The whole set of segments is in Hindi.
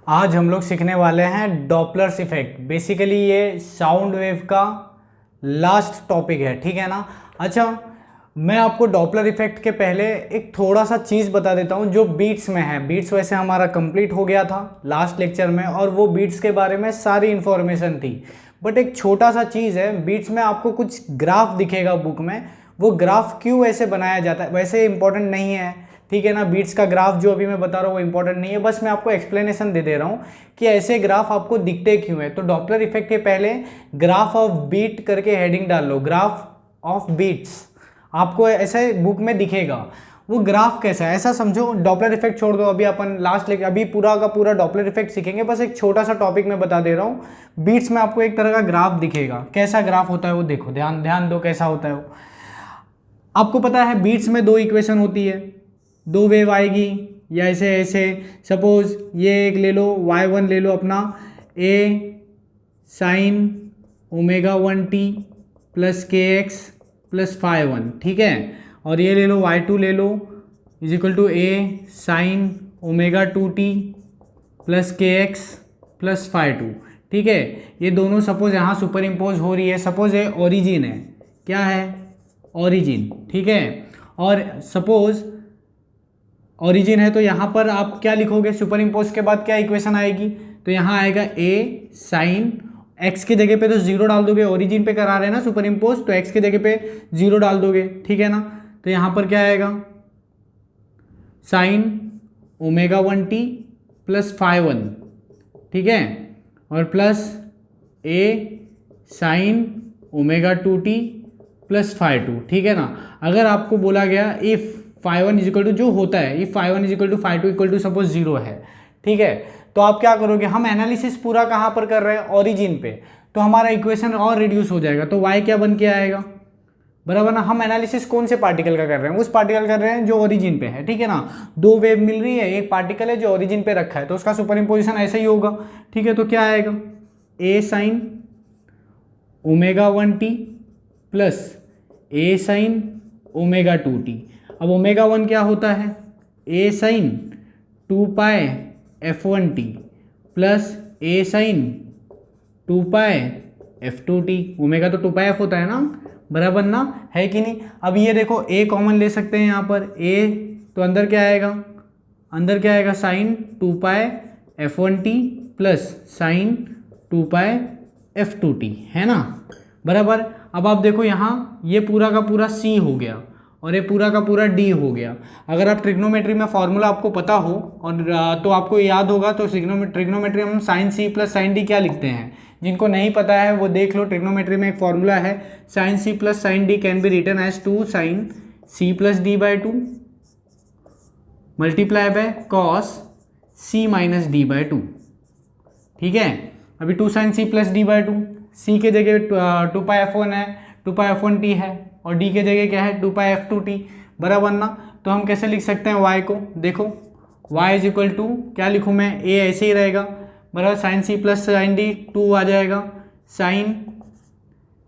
आज हम लोग सीखने वाले हैं डॉपलर्स इफेक्ट। बेसिकली ये साउंड वेव का लास्ट टॉपिक है, ठीक है ना। अच्छा, मैं आपको डॉपलर इफेक्ट के पहले एक थोड़ा सा चीज़ बता देता हूँ जो बीट्स में है। बीट्स वैसे हमारा कंप्लीट हो गया था लास्ट लेक्चर में और वो बीट्स के बारे में सारी इन्फॉर्मेशन थी, बट एक छोटा सा चीज़ है। बीट्स में आपको कुछ ग्राफ दिखेगा बुक में, वो ग्राफ क्यों ऐसे बनाया जाता है वैसे इंपॉर्टेंट नहीं है, ठीक है ना। बीट्स का ग्राफ जो अभी मैं बता रहा हूँ वो इंपॉर्टेंट नहीं है, बस मैं आपको एक्सप्लेनेशन दे दे रहा हूँ कि ऐसे ग्राफ आपको दिखते क्यों है। तो डॉपलर इफेक्ट के पहले ग्राफ ऑफ बीट करके हेडिंग डाल लो, ग्राफ ऑफ बीट्स आपको ऐसे बुक में दिखेगा। वो ग्राफ कैसा है ऐसा समझो। डॉपलर इफेक्ट छोड़ दो, अभी अपन लास्ट लेक्चर अभी पूरा का पूरा डॉपलर इफेक्ट सीखेंगे, बस एक छोटा सा टॉपिक मैं बता दे रहा हूँ। बीट्स में आपको एक तरह का ग्राफ दिखेगा, कैसा ग्राफ होता है वो देखो, ध्यान ध्यान दो कैसा होता है वो। आपको पता है बीट्स में दो इक्वेशन होती है, दो वेव आएगी या ऐसे ऐसे। सपोज ये एक ले लो, y1 ले लो अपना, a sine omega 1t plus k x plus phi one, ठीक है। और ये ले लो y2 ले लो, is equal to a sine omega 2t plus k x plus phi two, ठीक है। ये दोनों सपोज यहाँ सुपर इम्पोज हो रही है। सपोज ये ओरिजिन है, क्या है ओरिजिन, ठीक है। और सपोज ओरिजिन है तो यहाँ पर आप क्या लिखोगे, सुपर इम्पोज के बाद क्या इक्वेशन आएगी, तो यहाँ आएगा ए साइन एक्स की जगह पे तो जीरो डाल दोगे, ओरिजिन पे करा रहे हैं ना सुपर इम्पोज, तो एक्स की जगह पे जीरो डाल दोगे, ठीक है ना। तो यहाँ पर क्या आएगा sine omega 1t plus phi one, ठीक है, और plus a sine omega 2t plus phi two, ठीक है ना। अगर आपको बोला गया if phi one is equal to जो होता है, if phi one is equal to phi two equal to suppose zero है, ठीक है, तो आप क्या करोगे, हम एनालिसिस पूरा कहाँ पर कर रहे हैं ओरिजिन पे, तो हमारा इक्वेशन और रिड्यूस हो जाएगा। तो y क्या बन के आएगा, बराबर ना। हम एनालिसिस कौन से पार्टिकल का कर रहे हैं, उस पार्टिकल कर रहे हैं जो ओरिजिन पे है, ठीक है ना। दो वेव मिल रही है, एक पार्टिकल है जो ओरिजिन पे रखा है, तो उसका सुपर इम्पोजिशन ऐसे ही होगा, ठीक है। तो क्या आएगा ए sine omega 1t plus a sine omega 2t। अब ओमेगा 1 क्या होता है, ए साइन 2 पाए f1t प्लस ए साइन 2 पाए f2t। ओमेगा तो 2 पाए f होता है ना, बराबर ना, है कि नहीं। अब ये देखो a कॉमन ले सकते हैं यहाँ पर, a तो अंदर क्या आएगा, अंदर क्या आएगा साइन 2 पाए f1t प्लस साइन 2 पाए f2t, है ना, बराबर। अब आप देखो यहाँ ये पूरा का पूरा c हो गया और ये पूरा का पूरा d हो गया। अगर आप ट्रिग्नोमेट्री में फॉर्मूला आपको पता हो और तो आपको याद होगा, तो ट्रिग्नोमेट्री हम sine C plus sine D क्या लिखते हैं, जिनको नहीं पता है वो देख लो। ट्रिग्नोमेट्री में एक फॉर्मूला है, sine C plus sine D can be written as 2 sine C plus D by 2 multiply by cos C minus D by 2, ठीक है। अभी 2 sine C plus D by 2, C के जगह 2 पाई एफ वन है, 2 पाई एफ वन टी है, और डी के जगह क्या है 2 पाई एफ टू टी, बराबर ना। तो हम कैसे लिख सकते हैं y को, देखो y इज इक्वल टू क्या लिखूँ मैं, a ऐसे ही रहेगा, बराबर sine C plus sine D 2 आ जाएगा, sine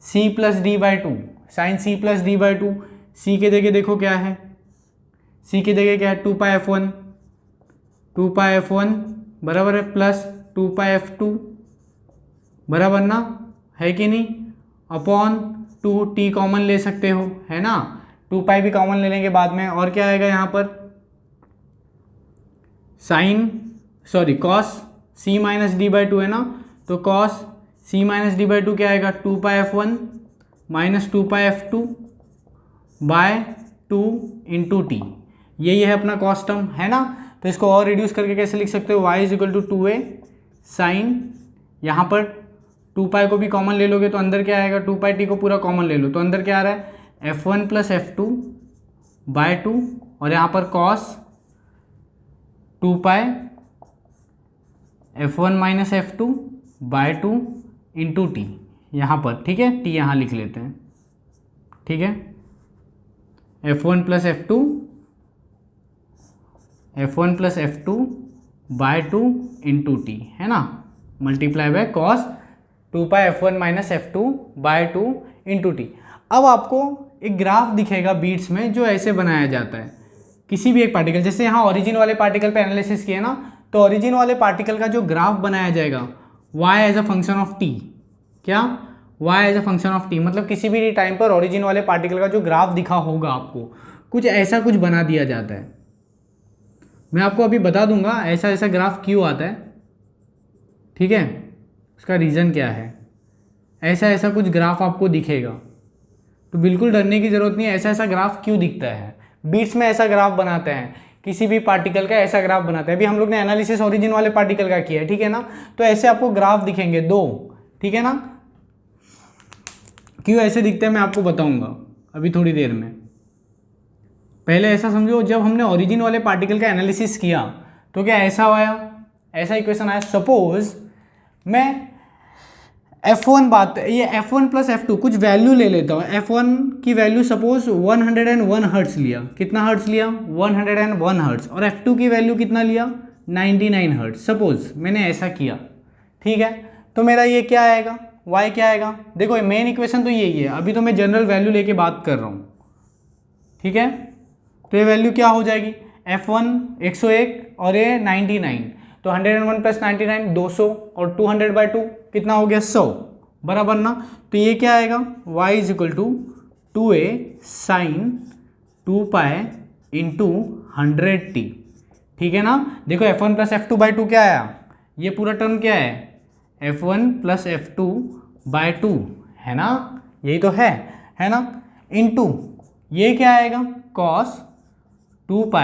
C plus D by 2, sine C plus D by 2, C के जगह देखो क्या है, सी की जगह क्या है 2 pi F one, 2 pi F one बराबर है प्लस 2 पाई एफ टू, बराबर ना, है कि नहीं, अपॉन 2t कॉमन ले सकते हो, है ना, 2 पाई भी कॉमन ले लेंगे बाद में। और क्या आएगा यहाँ पर cos c minus D by 2 है ना, तो cos c minus D by 2 क्या आएगा 2 pi F one minus 2 pi F two by 2 into T, यही है अपना कॉस टर्म, है ना। तो इसको और रिड्यूस करके कैसे लिख सकते हो, y is equal to 2a sine, यहाँ पर 2 पाई को भी कॉमन ले लोगे तो अंदर क्या आएगा, 2 पाई टी को पूरा कॉमन ले लो तो अंदर क्या आ रहा है f1 प्लस f2 बाय 2, और यहाँ पर cos 2 pi f1 minus f2 by 2 into T यहाँ पर, ठीक है, टी यहाँ लिख लेते हैं, ठीक है। f1 plus f2 by 2 into T, है ना, multiply by cos 2 pi f1 minus f2 by 2 into T. अब आपको एक ग्राफ दिखेगा बीट्स में जो ऐसे बनाया जाता है, किसी भी एक पार्टिकल, जैसे यहाँ ओरिजिन वाले पार्टिकल पे एनालिसिस किए ना, तो ओरिजिन वाले पार्टिकल का जो ग्राफ बनाया जाएगा y as a function of t, क्या y as a function of t, मतलब किसी भी टाइम पर ओरिजिन वाले पार्टिकल का जो ग्राफ दिखा होगा आपको, कुछ ऐसा कुछ बना दिया जाता है। मैं आपको अभी बता दूंगा ऐसा ऐसा ग्राफ क्यों आता है, ठीक है, उसका रीज़न क्या है। ऐसा ऐसा कुछ ग्राफ आपको दिखेगा, तो बिल्कुल डरने की ज़रूरत नहीं है। ऐसा ऐसा ग्राफ क्यों दिखता है, बीट्स में ऐसा ग्राफ बनाते हैं, किसी भी पार्टिकल का ऐसा ग्राफ बनाते हैं। अभी हम लोग ने एनालिसिस ओरिजिन वाले पार्टिकल का किया है, ठीक है ना, तो ऐसे आपको ग्राफ दिखेंगे दो, ठीक है ना। क्यों ऐसे दिखते हैं मैं आपको बताऊंगा अभी थोड़ी देर में। पहले ऐसा समझो, जब हमने ओरिजिन वाले पार्टिकल का एनालिसिस किया तो क्या ऐसा आया, ऐसा इक्वेशन आया। सपोज मैं F1 बात, ये F1 प्लस F2 कुछ वैल्यू ले लेता हूँ। F1 की वैल्यू सपोज 101 हर्ट्स लिया, कितना हर्ट्स लिया 101 हर्ट्स, और F2 की वैल्यू कितना लिया 99 हर्ट्स। सपोज मैंने ऐसा किया, ठीक है, तो मेरा ये क्या आएगा, y क्या आएगा। देखो मेन इक्वेशन तो यही है, अभी तो मैं जनरल वैल्यू लेके बात कर रहा हूँ, ठीक है। तो ये वैल्यू क्या हो जाएगी, F1 101 और ये 99, तो 101 प्लस 99 200 और 200/2 कितना हो गया 100, बराबर ना। तो ये क्या आएगा y is equal to 2a sine 2π into 100t, ठीक है ना। देखो F1 प्लस F2/2 क्या आया, ये पूरा टर्म क्या है F1 प्लस F2/2 है ना, यही तो है ना, इंटू ये क्या आएगा cos 2π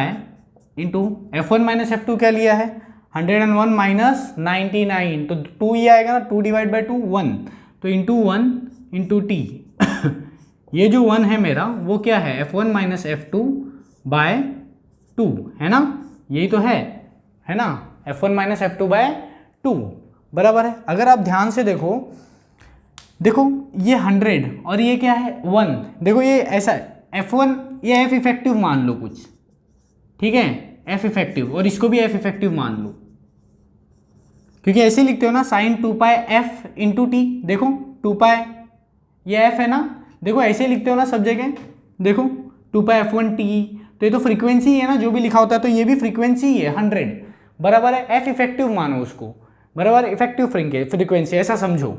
into F1 minus F2 क्या लिया है 101 माइनस 99, तो 2 ही आएगा ना, 2/2 1, तो इंटू 1 इंटू टी ये जो 1 है मेरा वो क्या है F1 माइनस F2/2 है ना, यही तो है ना, F1 माइनस F2/2 बराबर है। अगर आप ध्यान से देखो ये 100 और ये क्या है 1, देखो ये ऐसा F1 ये F इफेक्टिव मान लो कुछ, ठीक है, F इफेक्टिव, और इसको भी F इफेक्टिव मान लो, क्योंकि ऐसे लिखते हो ना साइन 2π F इंटू टी। देखो 2π ये F है ना, देखो ऐसे लिखते हो ना सब जगह, देखो 2π F1t, तो ये तो फ्रीक्वेंसी है ना, जो भी लिखा होता है तो ये भी फ्रीक्वेंसी ही है 100, बराबर है। F इफेक्टिव मानो उसको, बराबर इफेक्टिव फ्रीक्वेंसी ऐसा समझो।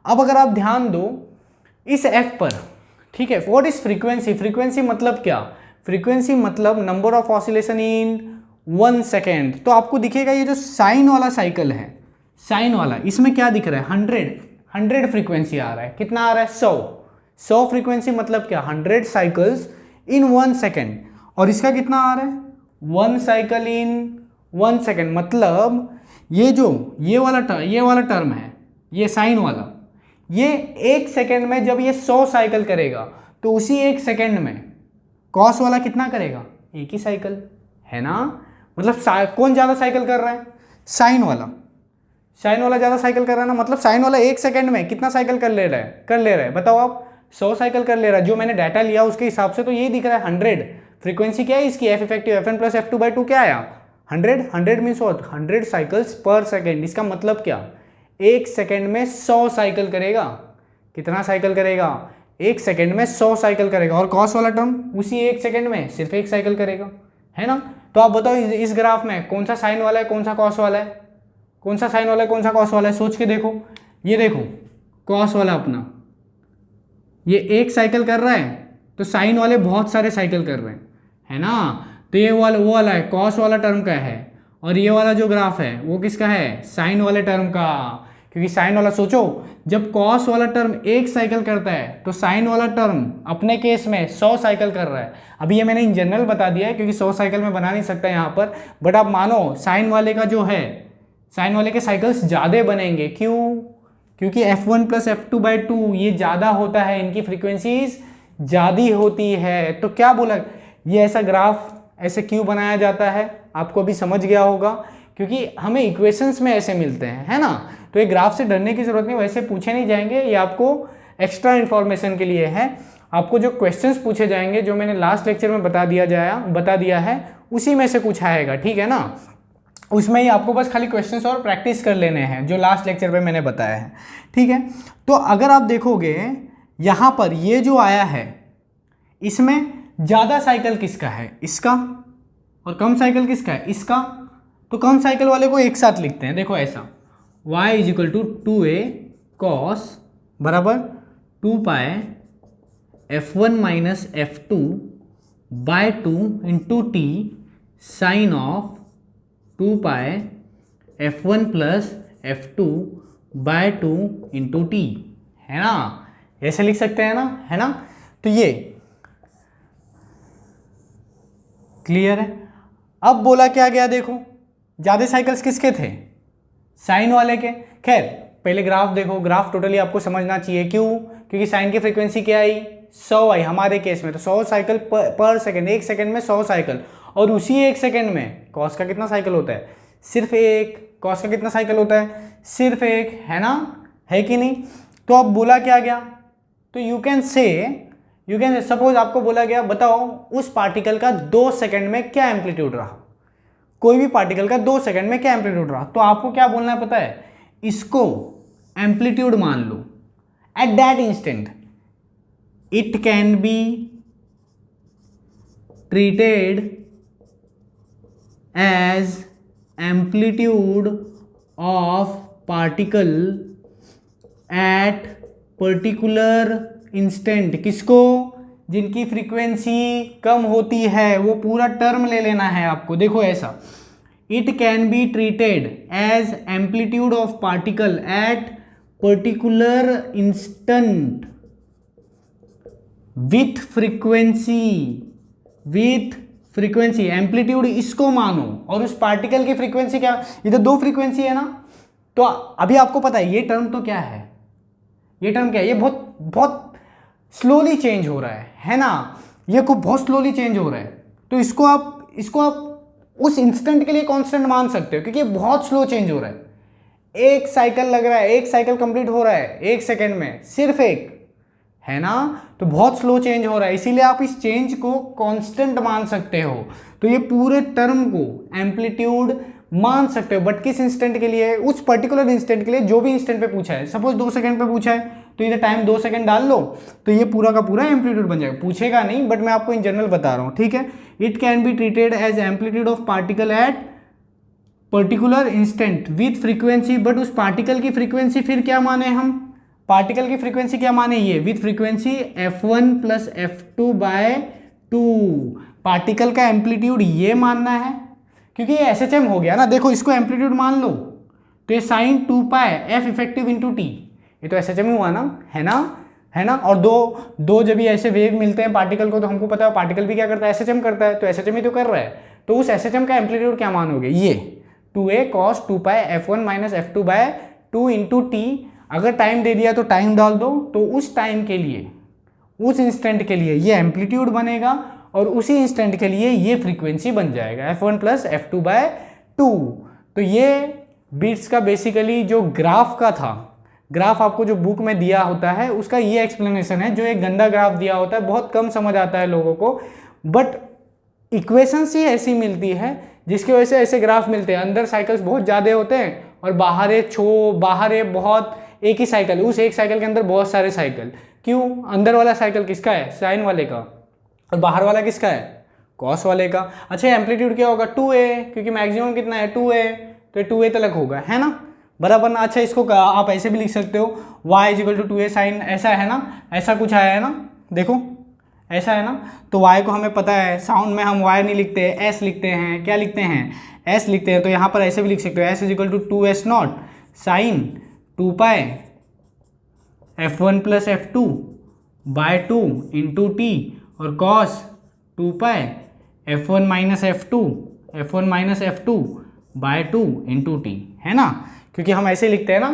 अब अगर आप ध्यान दो इस F पर, ठीक है, व्हाट इज फ्रीक्वेंसी, फ्रीक्वेंसी मतलब क्या, फ्रीक्वेंसी मतलब number of oscillation in 1 second. तो आपको दिखेगा ये जो साइन वाला साइकिल है, साइन वाला, इसमें क्या दिख रहा है 100 फ्रीक्वेंसी आ रहा है, कितना आ रहा है 100 फ्रीक्वेंसी मतलब क्या 100 साइकिल्स इन 1 सेकेंड, और इसका कितना आ रहा है 1 साइकिल इन 1 सेकेंड, मतलब ये वाला टर्म है, ये साइन वाला, ये 1 सेकेंड में जब ये 100 साइकिल करेगा तो उसी 1 सेकेंड में कॉस वाला कितना करेगा, एक ही साइकिल, है ना। मतलब कौन ज़्यादा साइकिल कर रहा है, साइन वाला ज़्यादा साइकिल कर रहा है ना, मतलब साइन वाला 1 सेकेंड में कितना साइकिल कर ले रहा है बताओ आप, 100 साइकिल कर ले रहा है। जो मैंने डाटा लिया उसके हिसाब से तो यही दिख रहा है 100। फ्रीक्वेंसी क्या है इसकी, F effective Fn plus F2/2 क्या आया 100 मीन्स 100 साइकिल्स पर सेकेंड। इसका मतलब क्या 1 सेकेंड में 100 साइकिल करेगा, कितना साइकिल करेगा 1 सेकेंड में 100 साइकिल करेगा, और कॉस वाला टर्म उसी 1 सेकेंड में सिर्फ 1 साइकिल करेगा, है ना। तो आप बताओ इस ग्राफ में कौन सा साइन वाला है कौन सा कॉस वाला है, कौन सा साइन वाला है कौन सा कॉस वाला है, सोच के देखो। ये देखो कॉस वाला अपना ये 1 साइकिल कर रहा है, तो साइन वाले बहुत सारे साइकिल कर रहे हैं, है ना। तो ये वो वाला है कॉस वाला टर्म का है, और ये वाला जो ग्राफ है वो किसका है साइन वाले टर्म का, क्योंकि साइन वाला सोचो जब कॉस वाला टर्म 1 साइकिल करता है तो साइन वाला टर्म अपने केस में 100 साइकिल कर रहा है। अभी ये मैंने इन जनरल बता दिया है क्योंकि 100 साइकिल में बना नहीं सकता यहाँ पर, बट आप मानो साइन वाले का जो है साइन वाले के साइकिल्स ज़्यादा बनेंगे, क्यों, क्योंकि F1 प्लस F2/2 ये ज़्यादा होता है, इनकी फ्रीक्वेंसीज ज़्यादा होती है। तो क्या बोला, ये ऐसा ग्राफ ऐसे क्यों बनाया जाता है आपको अभी समझ गया होगा, क्योंकि हमें इक्वेशंस में ऐसे मिलते हैं, है ना। तो ये ग्राफ से डरने की जरूरत नहीं, वैसे पूछे नहीं जाएंगे, ये आपको एक्स्ट्रा इन्फॉर्मेशन के लिए है। आपको जो क्वेश्चंस पूछे जाएंगे जो मैंने लास्ट लेक्चर में बता दिया है उसी में से कुछ आएगा, ठीक है ना। उसमें ही आपको बस खाली क्वेश्चंस और प्रैक्टिस कर लेने हैं जो लास्ट लेक्चर पे मैंने बताया है, ठीक है। तो अगर आप देखोगे यहाँ पर ये जो आया है इसमें ज़्यादा साइकिल किसका है, इसका, और कम साइकिल किसका है, इसका, तो कौन साइकिल वाले को एक साथ लिखते हैं, देखो ऐसा, y is equal to 2a cos बराबर 2 pi f1 minus f2 by 2 into T sine of 2 pi f1 plus f2 by 2 into T, है ना, ऐसे लिख सकते हैं ना, है ना। तो ये क्लियर है। अब बोला क्या गया, देखो ज़्यादा साइकिल्स किसके थे, साइन वाले के। खैर पहले ग्राफ देखो, ग्राफ टोटली आपको समझना चाहिए, क्यों, क्योंकि साइन की फ्रीक्वेंसी क्या आई, 100 आई हमारे केस में, तो 100 साइकिल पर सेकंड, एक सेकंड में 100 साइकिल, और उसी एक सेकंड में कॉस का कितना साइकिल होता है, सिर्फ एक। कॉस का कितना साइकिल होता है, सिर्फ एक, है ना, है कि नहीं। तो अब बोला क्या गया, तो यू कैन सपोज आपको बोला गया बताओ उस पार्टिकल का 2 सेकंड में क्या एम्पलीट्यूड रहा, कोई भी पार्टिकल का 2 सेकंड में क्या एम्पलीट्यूड रहा, तो आपको क्या बोलना है पता है, इसको एम्पलीट्यूड मान लो at that instant, it can be treated as amplitude of particle at particular instant. किसको, जिनकी फ्रीक्वेंसी कम होती है, वो पूरा टर्म ले लेना है आपको। देखो ऐसा, it can be treated as amplitude of particle at particular instant with frequency, amplitude इसको मानो, और उस पार्टिकल की फ्रीक्वेंसी क्या, इधर 2 फ्रीक्वेंसी है ना, तो अभी आपको पता है ये टर्म तो क्या है, ये टर्म क्या है, ये बहुत स्लोली चेंज हो रहा है ना, ये को बहुत स्लोली चेंज हो रहा है। तो इसको आप उस इंस्टेंट के लिए कांस्टेंट मान सकते हो, क्योंकि ये बहुत स्लो चेंज हो रहा है, एक साइकिल लग रहा है, एक साइकिल कंप्लीट हो रहा है एक सेकंड में, सिर्फ एक, है ना, तो बहुत स्लो चेंज हो रहा है, इसीलिए आप इस चेंज को कांस्टेंट मान सकते हो। तो ये पूरे टर्म को एम्पलीट्यूड मान सकते हो, बट किस इंस्टेंट के लिए, उस पर्टिकुलर इंस्टेंट के लिए, जो भी इंस्टेंट पे पूछा है। सपोज 2 सेकंड पे पूछा है, तो इधर टाइम 2 सेकंड डाल लो, तो ये पूरा का पूरा एम्पलीट्यूड बन जाएगा। पूछेगा नहीं, बट मैं आपको इन जनरल बता रहा हूँ, ठीक है। It can be treated as amplitude of particle at particular instant with frequency, but उस पार्टिकल की फ्रीक्वेंसी फिर क्या माने हम, पार्टिकल की फ्रीक्वेंसी क्या माने, ये with frequency f1 plus f2 by 2। Particle का एम्पलीट्यूड ये मानना है, क्योंकि ये SHM हो गया ना, देखो इसको एम्पलीट्यूड मान लो, तो ये साइन 2 पाए एफ इफेक्टिव इंटू टी, ये तो SHM ही हुआ ना, है ना। और दो जब ये ऐसे वेव मिलते हैं पार्टिकल को, तो हमको पता है पार्टिकल भी क्या करता है, SHM करता है, तो SHM ही तो कर रहा है, तो उस SHM का एम्पलीट्यूड क्या मानोगे, ये 2a cos 2 pi f1 minus f2 by 2 into T. अगर टाइम दे दिया तो टाइम डाल दो, तो उस टाइम के लिए, उस इंस्टेंट के लिए ये एम्पलीट्यूड बनेगा, और उसी इंस्टेंट के लिए ये फ्रीक्वेंसी बन जाएगा f1 प्लस f2 बाय 2। तो ये बीट्स का बेसिकली जो ग्राफ का था, ग्राफ आपको जो बुक में दिया होता है उसका ये एक्सप्लेनेशन है, जो एक गंदा ग्राफ दिया होता है, बहुत कम समझ आता है लोगों को, बट इक्वेशंस ही ऐसी मिलती है जिसकी वजह से ऐसे ग्राफ मिलते हैं। अंदर साइकिल्स बहुत ज़्यादा होते हैं और बाहर है बहुत एक ही साइकिल, उस एक साइकिल के अंदर बहुत सारे साइकिल। क्यों, अंदर वाला साइकिल किसका है, साइन वाले का, और बाहर वाला किसका है, कॉस वाले का। अच्छा एम्पलीट्यूड क्या होगा, 2a, क्योंकि मैक्सिमम कितना है 2a, तो 2a तक होगा, है ना, बराबर ना। अच्छा इसको आप ऐसे भी लिख सकते हो, y is equal to 2a sine, ऐसा है ना, ऐसा कुछ आया है ना, देखो ऐसा है ना। तो y को हमें पता है, साउंड में हम y नहीं लिखते, s लिखते हैं, क्या लिखते हैं, s लिखते हैं। तो यहाँ पर ऐसे भी लिख सकते हो, s is equal to 2s not sine 2 pi f1 plus f2 by 2 into T, और cos 2 pi f1 minus f2 by 2 into T, है ना। क्योंकि हम ऐसे लिखते हैं ना,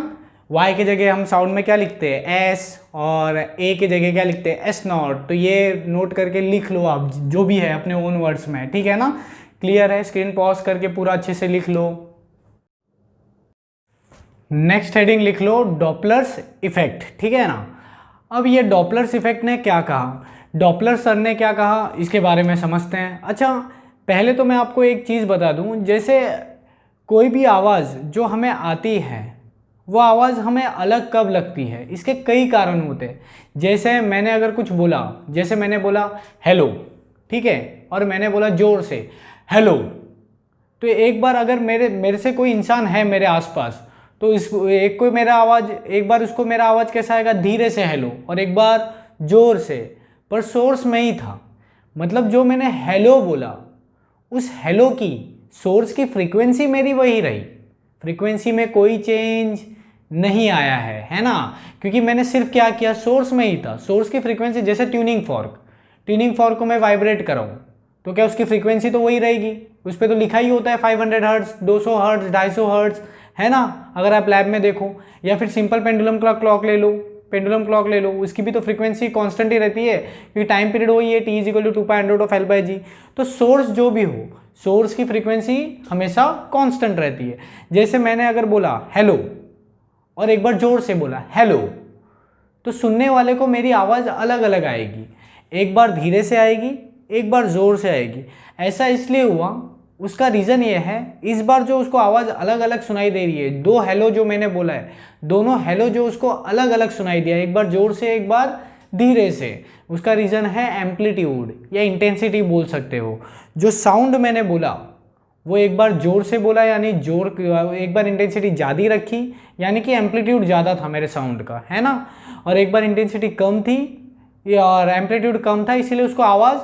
y के जगह हम साउंड में क्या लिखते हैं, s, और a के जगह क्या लिखते हैं, s नॉट। तो ये नोट करके लिख लो आप, जो भी है अपने ओन वर्ड्स में, ठीक है ना। क्लियर है, स्क्रीन पॉज करके पूरा अच्छे से लिख लो। नेक्स्ट हेडिंग लिख लो, डॉपलर्स इफेक्ट, ठीक है ना। अब ये डॉपलर्स इफेक्ट ने क्या कहा, डॉपलर सर ने क्या कहा, इसके बारे में समझते हैं। अच्छा पहले तो मैं आपको एक चीज़ बता दूं, जैसे कोई भी आवाज़ जो हमें आती है, वो आवाज़ हमें अलग कब लगती है, इसके कई कारण होते हैं। जैसे मैंने अगर कुछ बोला, जैसे मैंने बोला हेलो, ठीक है, और मैंने बोला ज़ोर से हेलो, तो एक बार अगर मेरे से कोई इंसान है मेरे आसपास, तो इस एक को मेरा आवाज़, एक बार उसको मेरा आवाज़ कैसा आएगा, धीरे से हेलो, और एक बार ज़ोर से, पर सोर्स में ही था। मतलब जो मैंने हेलो बोला, उस हेलो की सोर्स की फ्रीक्वेंसी मेरी वही रही, फ्रीक्वेंसी में कोई चेंज नहीं आया है ना, क्योंकि मैंने सिर्फ क्या किया, सोर्स में ही था। सोर्स की फ्रीक्वेंसी, जैसे ट्यूनिंग फॉर्क को मैं वाइब्रेट कराऊँ तो क्या उसकी फ्रीक्वेंसी तो वही रहेगी, उस पर तो लिखा ही होता है 500 हर्ट्ज, 200 हर्ट्ज, 250 हर्ट्ज, है ना, अगर आप लैब में देखो। या फिर सिंपल पेंडुलम क्लॉक ले लो, पेंडुलम क्लॉक ले लो, उसकी भी तो फ्रीक्वेंसी कांस्टेंट ही रहती है, क्योंकि टाइम पीरियड वही है, t = 2π√L/g। तो सोर्स जो भी हो, सोर्स की फ्रीक्वेंसी हमेशा कांस्टेंट रहती है। जैसे मैंने अगर बोला हेलो और एक बार जोर से बोला हेलो, तो सुनने वाले को मेरी आवाज़ अलग अलग आएगी, एक बार धीरे से आएगी, एक बार ज़ोर से आएगी। ऐसा इसलिए हुआ, उसका रीज़न ये है, इस बार जो उसको आवाज़ अलग अलग सुनाई दे रही है, दो हेलो जो मैंने बोला है, दोनों हेलो जो उसको अलग अलग सुनाई दिया, एक बार ज़ोर से एक बार धीरे से, उसका रीज़न है एम्पलीट्यूड या इंटेंसिटी बोल सकते हो। जो साउंड मैंने बोला वो एक बार ज़ोर से बोला, यानी एक बार इंटेंसिटी ज़्यादा रखी, यानी कि एम्पलीट्यूड ज़्यादा था मेरे साउंड का, है ना, और एक बार इंटेंसिटी कम थी और एम्पलीट्यूड कम था, इसीलिए उसको आवाज़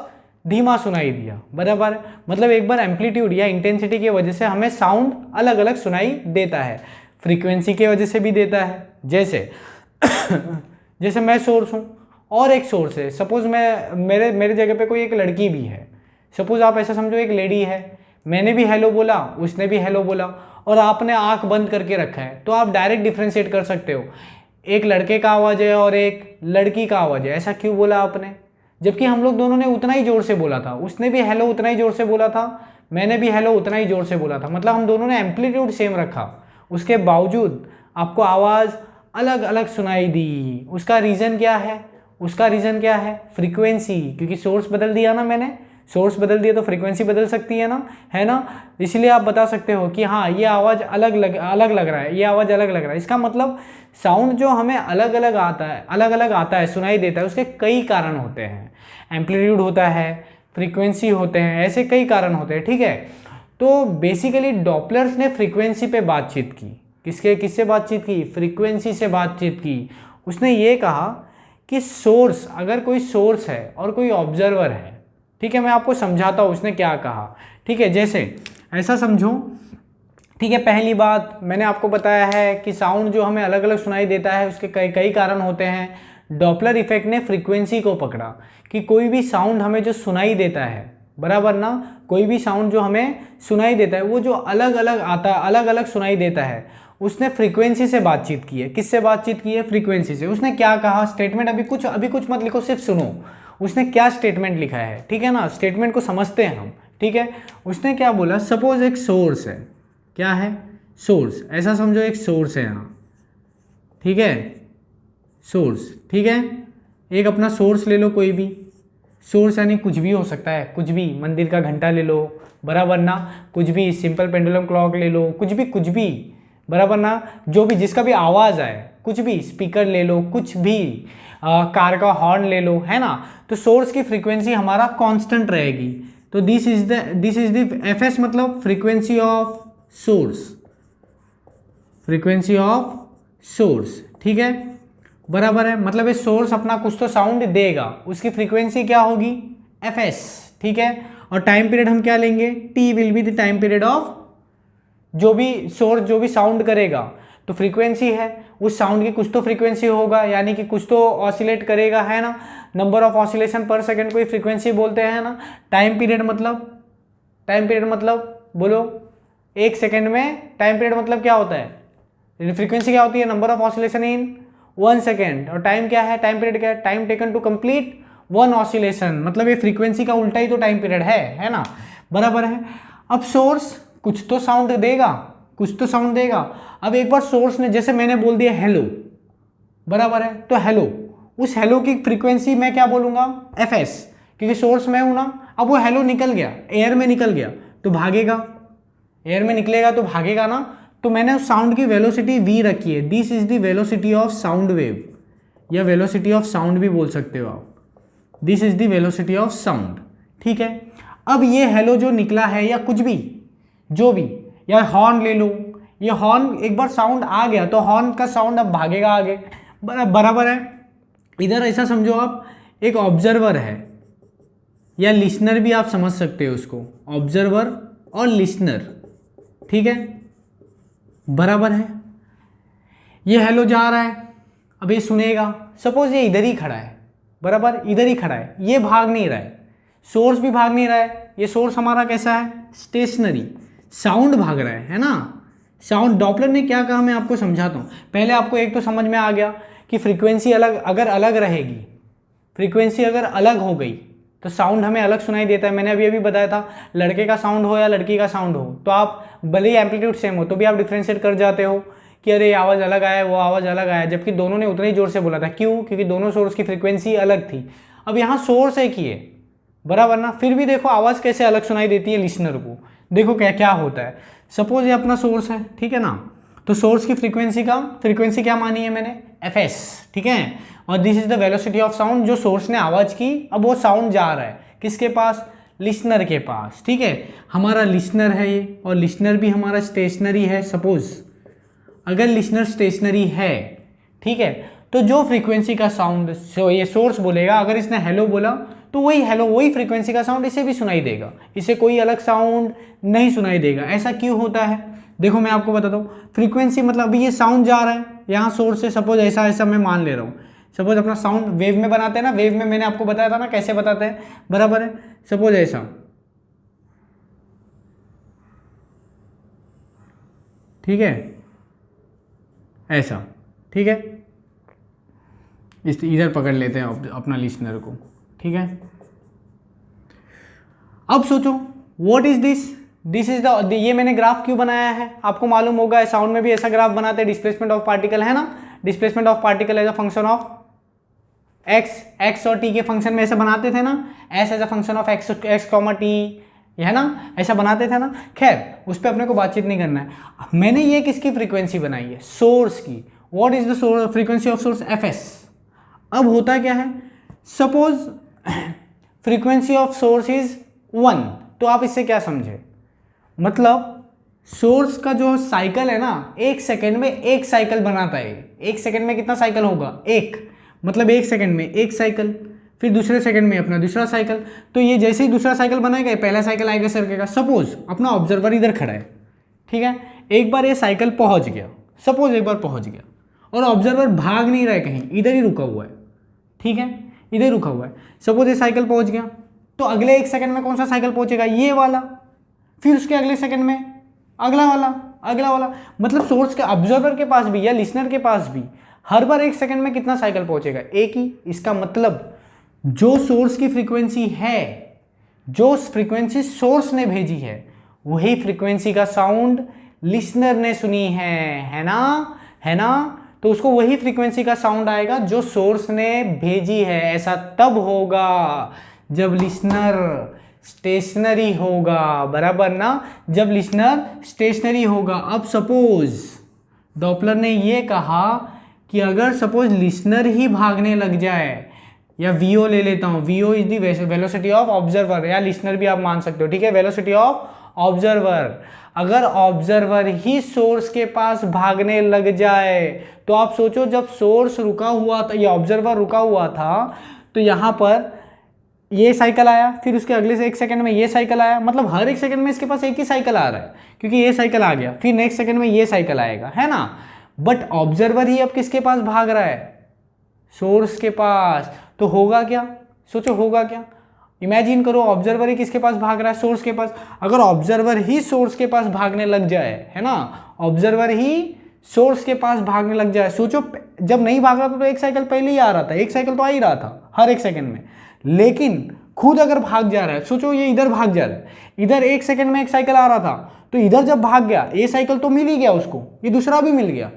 धीमा सुनाई दिया, बराबर। मतलब एक बार एम्पलीट्यूड या इंटेंसिटी की वजह से हमें साउंड अलग अलग सुनाई देता है, फ्रीक्वेंसी की वजह से भी देता है। जैसे जैसे मैं सोर्स हूँ और एक सोर्स है, सपोज मेरे जगह पे कोई एक लड़की भी है, सपोज आप ऐसा समझो एक लेडी है, मैंने भी हेलो बोला, उसने भी हेलो बोला, और आपने आंख बंद करके रखा है, तो आप डायरेक्ट डिफ्रेंशिएट कर सकते हो, एक लड़के का आवाज़ है और एक लड़की का आवाज़ है। ऐसा क्यों बोला आपने, जबकि हम लोग दोनों ने उतना ही जोर से बोला था, उसने भी हेलो उतना ही जोर से बोला था, मैंने भी हेलो उतना ही जोर से बोला था, मतलब हम दोनों ने एम्पलीट्यूड सेम रखा, उसके बावजूद आपको आवाज़ अलग अलग सुनाई दी। उसका रीज़न क्या है, उसका रीज़न क्या है, फ्रीक्वेंसी, क्योंकि सोर्स बदल दिया ना मैंने, सोर्स बदल दिया तो फ्रीक्वेंसी बदल सकती है ना, है ना। इसलिए आप बता सकते हो कि हाँ ये आवाज़ अलग लग रहा है, ये आवाज़ अलग लग रहा है। इसका मतलब साउंड जो हमें अलग अलग आता है, सुनाई देता है, उसके कई कारण होते हैं, एम्पलीट्यूड होता है, फ्रीक्वेंसी होते हैं, ऐसे कई कारण होते हैं, ठीक है। तो बेसिकली डॉपलर्स ने फ्रीक्वेंसी पे बातचीत की, किससे बातचीत की, फ्रीक्वेंसी से बातचीत की। उसने ये कहा कि सोर्स, अगर कोई सोर्स है और कोई ऑब्जर्वर है, ठीक है, मैं आपको समझाता हूँ उसने क्या कहा, ठीक है। जैसे ऐसा समझो, ठीक है, पहली बात मैंने आपको बताया है कि साउंड जो हमें अलग अलग सुनाई देता है उसके कई कारण होते हैं। डॉपलर इफेक्ट ने फ्रीक्वेंसी को पकड़ा कि कोई भी साउंड हमें जो सुनाई देता है, बराबर ना, कोई भी साउंड जो हमें सुनाई देता है वो जो अलग अलग आता है, अलग अलग सुनाई देता है, उसने फ्रीक्वेंसी से बातचीत की है। किससे बातचीत की है, फ्रीक्वेंसी से। उसने क्या कहा, स्टेटमेंट अभी कुछ मत लिखो, सिर्फ सुनो उसने क्या स्टेटमेंट लिखा है, ठीक है ना, स्टेटमेंट को समझते हैं हम, ठीक है। उसने क्या बोला, सपोज एक सोर्स है, क्या है, सोर्स, ऐसा समझो एक सोर्स है यहाँ, ठीक है, सोर्स, ठीक है, एक अपना सोर्स ले लो, कोई भी सोर्स, यानी कुछ भी हो सकता है, कुछ भी, मंदिर का घंटा ले लो, बराबर ना, कुछ भी, सिंपल पेंडुलम क्लॉक ले लो, कुछ भी, बराबर ना, जो भी, जिसका भी आवाज़ आए, कुछ भी, स्पीकर ले लो, कुछ भी, कार का हॉर्न ले लो, है ना। तो सोर्स की फ्रीक्वेंसी हमारा कांस्टेंट रहेगी। तो दिस इज द एफएस, मतलब frequency of source, frequency of source, ठीक है, बराबर है। मतलब ये सोर्स अपना कुछ तो साउंड देगा, उसकी फ्रीक्वेंसी क्या होगी, एफएस, ठीक है। और टाइम पीरियड हम क्या लेंगे, T will be the time period of जो भी सोर्स जो भी साउंड करेगा, तो फ्रीक्वेंसी है, उस साउंड की कुछ तो फ्रीक्वेंसी होगा, यानी कि कुछ तो ऑसिलेट करेगा, है ना। नंबर ऑफ ऑसिलेशन पर सेकंड को फ्रीक्वेंसी बोलते हैं ना। टाइम पीरियड मतलब बोलो, एक सेकंड में टाइम पीरियड मतलब क्या होता है, फ्रीक्वेंसी क्या होती है, number of oscillation in 1 second, और टाइम क्या है, टाइम पीरियड क्या है, time taken to complete 1 oscillation, मतलब ये फ्रीक्वेंसी का उल्टा ही तो टाइम पीरियड है ना, बराबर है। अब सोर्स कुछ तो साउंड देगा, अब एक बार सोर्स ने, जैसे मैंने बोल दिया हेलो, बराबर है, तो हेलो, उस हेलो की फ्रीक्वेंसी मैं क्या बोलूंगा, एफएस, क्योंकि सोर्स मैं हूं ना। अब वो हेलो निकल गया, एयर में निकल गया तो भागेगा, एयर में निकलेगा तो भागेगा ना। तो मैंने उस साउंड की वेलोसिटी v रखी है, this is the velocity of sound wave, या वेलोसिटी ऑफ साउंड भी बोल सकते हो आप, this is the velocity of sound, ठीक है। अब ये हेलो जो निकला है, या कुछ भी, जो भी, या हॉर्न ले लो, ये हॉर्न एक बार साउंड आ गया तो हॉर्न का साउंड अब भागेगा आगे, बराबर है। इधर ऐसा समझो आप, एक ऑब्जर्वर है या लिसनर भी आप समझ सकते हो उसको, ऑब्जर्वर और लिसनर, ठीक है, बराबर है। ये हेलो जा रहा है, अब ये सुनेगा, सपोज ये इधर ही खड़ा है, बराबर, इधर ही खड़ा है, ये भाग नहीं रहा है, सोर्स भी भाग नहीं रहा है, ये सोर्स हमारा कैसा है, स्टेशनरी, साउंड भाग रहा है ना। साउंड, डॉपलर ने क्या कहा मैं आपको समझाता हूँ। पहले आपको एक तो समझ में आ गया कि फ्रीक्वेंसी अगर अलग रहेगी, फ्रीक्वेंसी अगर अलग हो गई तो साउंड हमें अलग सुनाई देता है। मैंने अभी बताया था, लड़के का साउंड हो या लड़की का साउंड हो तो आप भले ही एम्पलीट्यूड सेम हो तो भी आप डिफ्रेंशिएट कर जाते हो कि अरे आवाज़ अलग आया, वो आवाज़ अलग आया, जबकि दोनों ने उतने ही जोर से बोला था। क्यों? क्योंकि दोनों सोर्स की फ्रीक्वेंसी अलग थी। अब यहाँ सोर्स एक ही है, बराबर ना, फिर भी देखो आवाज़ कैसे अलग सुनाई देती है लिसनर को। देखो क्या क्या होता है। सपोज ये अपना सोर्स है, ठीक है ना, तो सोर्स की फ्रीक्वेंसी क्या मानी है मैंने, fs, ठीक है, और this is the velocity of sound, जो सोर्स ने आवाज़ की, अब वो साउंड जा रहा है किसके पास, लिसनर के पास, ठीक है। हमारा लिसनर है ये, और लिसनर भी हमारा स्टेशनरी है। सपोज अगर लिसनर स्टेशनरी है, ठीक है, तो जो फ्रीक्वेंसी का साउंड ये सोर्स बोलेगा, अगर इसने हेलो बोला तो वही हेलो, वही फ्रीक्वेंसी का साउंड इसे भी सुनाई देगा, इसे कोई अलग साउंड नहीं सुनाई देगा। ऐसा क्यों होता है, देखो मैं आपको बताता हूँ। फ्रीक्वेंसी मतलब अभी ये साउंड जा रहा है यहाँ सोर्स से, सपोज ऐसा मैं मान ले रहा हूँ। सपोज अपना साउंड वेव में बनाते हैं ना, वेव में मैंने आपको बताया था ना कैसे बताते हैं, बराबर है। सपोज ऐसा, ठीक है, ऐसा, ठीक है, इधर पकड़ लेते हैं अपना लिसनर को, ठीक है। अब सोचो what is this is the, ये मैंने ग्राफ क्यों बनाया है, आपको मालूम होगा साउंड में भी ऐसा ग्राफ बनाते हैं, डिस्प्लेसमेंट ऑफ पार्टिकल, है ना। Displacement of particle as a function of X और टी के फंक्शन में ऐसा बनाते थे ना, S as a function of X comma T, है ना, ऐसा बनाते थे ना। खैर उस पर अपने को बातचीत नहीं करना है। मैंने ये किसकी फ्रीक्वेंसी बनाई है, सोर्स की। What is the frequency of source, fs। अब होता क्या है, suppose frequency of source is 1, तो आप इससे क्या समझे, मतलब सोर्स का जो साइकिल है ना, 1 सेकेंड में 1 साइकिल बनाता है। 1 सेकेंड में कितना साइकिल होगा, 1, मतलब 1 सेकेंड में 1 साइकिल, फिर दूसरे सेकंड में अपना दूसरा साइकिल। तो ये जैसे ही दूसरा साइकिल बनाएगा, पहला साइकिल आएगा सरकेगा। सपोज अपना ऑब्जर्वर इधर खड़ा है, ठीक है, एक बार ये साइकिल पहुंच गया, सपोज एक बार पहुंच गया, और ऑब्जर्वर भाग नहीं रहा है कहीं, इधर ही रुका हुआ है, ठीक है, इधर रुका हुआ है। सपोज ये साइकिल पहुंच गया, तो अगले 1 सेकंड में कौन सा साइकिल पहुंचेगा, ये वाला, फिर उसके अगले सेकंड में अगला वाला, अगला वाला। मतलब सोर्स के ऑब्जर्वर के पास भी या लिसनर के पास भी हर बार 1 सेकंड में कितना साइकिल पहुंचेगा, एक ही। इसका मतलब जो सोर्स की फ्रीक्वेंसी है, जो फ्रीक्वेंसी सोर्स ने भेजी है, वही फ्रीक्वेंसी का साउंड लिसनर ने सुनी है ना, है ना। तो उसको वही फ्रीक्वेंसी का साउंड आएगा जो सोर्स ने भेजी है। ऐसा तब होगा जब लिसनर स्टेशनरी होगा, बराबर ना, जब लिसनर स्टेशनरी होगा। अब सपोज डॉपलर ने ये कहा कि अगर सपोज लिसनर ही भागने लग जाए, या वीओ ले लेता हूँ, V O is the velocity of observer, या लिसनर भी आप मान सकते हो, ठीक है, वेलोसिटी ऑफ ऑब्जर्वर। अगर ऑब्जर्वर ही सोर्स के पास भागने लग जाए, तो आप सोचो जब सोर्स रुका हुआ था, या ऑब्जर्वर रुका हुआ था, तो यहाँ पर ये साइकिल आया, फिर उसके अगले से 1 सेकंड में ये साइकिल आया, मतलब हर 1 सेकंड में इसके पास एक ही साइकिल आ रहा है, क्योंकि ये साइकिल आ गया, फिर नेक्स्ट सेकंड में ये साइकिल आएगा, है ना। बट ऑब्जर्वर ही अब किसके पास भाग रहा है, सोर्स के पास। तो होगा क्या, सोचो होगा क्या, इमेजिन करो ऑब्जर्वर ही किसके पास भाग रहा है, सोर्स के पास। अगर ऑब्जर्वर ही सोर्स के पास भागने लग जाए, है ना, ऑब्जर्वर ही सोर्स के पास भागने लग जाए, सोचो जब नहीं भाग रहा था तो 1 साइकिल पहले ही आ रहा था, 1 साइकिल तो आ ही रहा था हर 1 सेकंड में, लेकिन खुद अगर भाग जा रहा है, सोचो ये इधर भाग जा रहा है, इधर 1 सेकंड में 1 साइकिल आ रहा था, तो इधर जब भाग गया, ये साइकिल तो मिल ही गया उसको, ये दूसरा भी मिल गया,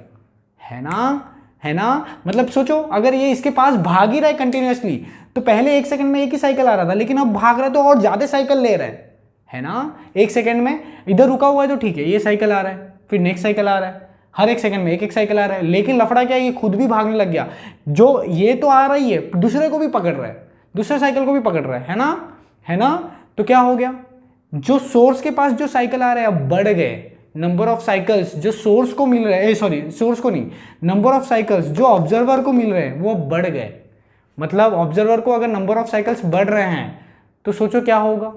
है ना, है ना। मतलब सोचो अगर ये इसके पास भाग ही रहा है कंटिन्यूअसली, तो पहले 1 सेकंड में एक ही साइकिल आ रहा था, लेकिन अब भाग रहा है तो और ज्यादा साइकिल ले रहा है ना। 1 सेकंड में इधर रुका हुआ है तो ठीक है, ये साइकिल आ रहा है, फिर नेक्स्ट साइकिल आ रहा है, हर 1 सेकंड में एक साइकिल आ रहा है, लेकिन लफड़ा क्या है, ये खुद भी भागने लग गया। जो ये तो आ रही है, दूसरे को भी पकड़ रहा है, दूसरे साइकिल को भी पकड़ रहा है ना, है ना। तो क्या हो गया, जो सोर्स के पास जो साइकिल आ रहे हैं बढ़ गए, नंबर ऑफ साइकिल्स जो सोर्स को मिल रहे हैं, सॉरी सोर्स को नहीं, नंबर ऑफ साइकिल्स जो ऑब्जर्वर को मिल रहे हैं वो बढ़ गए। मतलब ऑब्जर्वर को अगर नंबर ऑफ साइकिल्स बढ़ रहे हैं तो सोचो क्या होगा,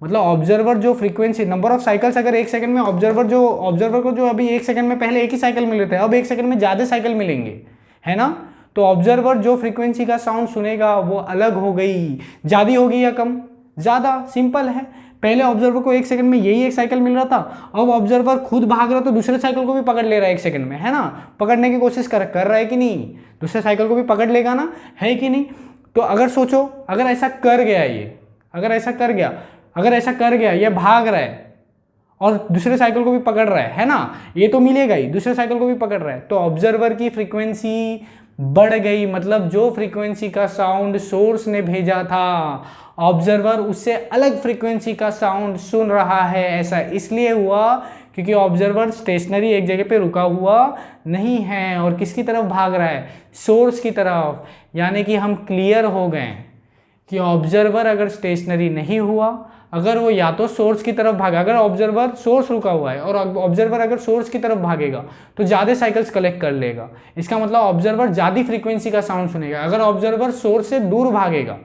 मतलब ऑब्जर्वर जो फ्रीक्वेंसी, नंबर ऑफ साइकिल्स अगर एक सेकंड में ऑब्जर्वर को जो अभी एक सेकंड में पहले एक ही साइकिल मिल रहे थे, अब एक सेकंड में ज़्यादा साइकिल मिलेंगे, है ना। तो ऑब्जर्वर जो फ्रीक्वेंसी का साउंड सुनेगा वो अलग हो गई, ज़्यादा होगी या कम, ज़्यादा, सिंपल है। पहले ऑब्जर्वर को एक सेकंड में यही एक साइकिल मिल रहा था, अब ऑब्जर्वर खुद भाग रहा तो दूसरे साइकिल को भी पकड़ ले रहा है एक सेकंड में, है ना, पकड़ने की कोशिश कर रहा है कि नहीं, दूसरे साइकिल को भी पकड़ लेगा ना, है कि नहीं। तो अगर सोचो, अगर ऐसा कर गया ये, अगर ऐसा कर गया ये भाग रहा है और दूसरे साइकिल को भी पकड़ रहा है ना, ये तो मिलेगा ही, दूसरे साइकिल को भी पकड़ रहा है, तो ऑब्जर्वर की फ्रीक्वेंसी बढ़ गई। मतलब जो फ्रीक्वेंसी का साउंड सोर्स ने भेजा था, ऑब्जर्वर उससे अलग फ्रीक्वेंसी का साउंड सुन रहा है। ऐसा इसलिए हुआ क्योंकि ऑब्जर्वर स्टेशनरी एक जगह पे रुका हुआ नहीं है और किसकी तरफ भाग रहा है, सोर्स की तरफ। यानी कि हम क्लियर हो गए कि ऑब्जर्वर अगर स्टेशनरी नहीं हुआ, अगर वो या तो सोर्स की तरफ भागा, अगर ऑब्जर्वर सोर्स रुका हुआ है और ऑब्जर्वर अगर सोर्स की तरफ भागेगा तो ज़्यादा साइकिल्स कलेक्ट कर लेगा। इसका मतलब ऑब्जर्वर ज़्यादा फ्रीक्वेंसी का साउंड सुनेगा। अगर ऑब्जर्वर सोर्स से दूर भागेगा,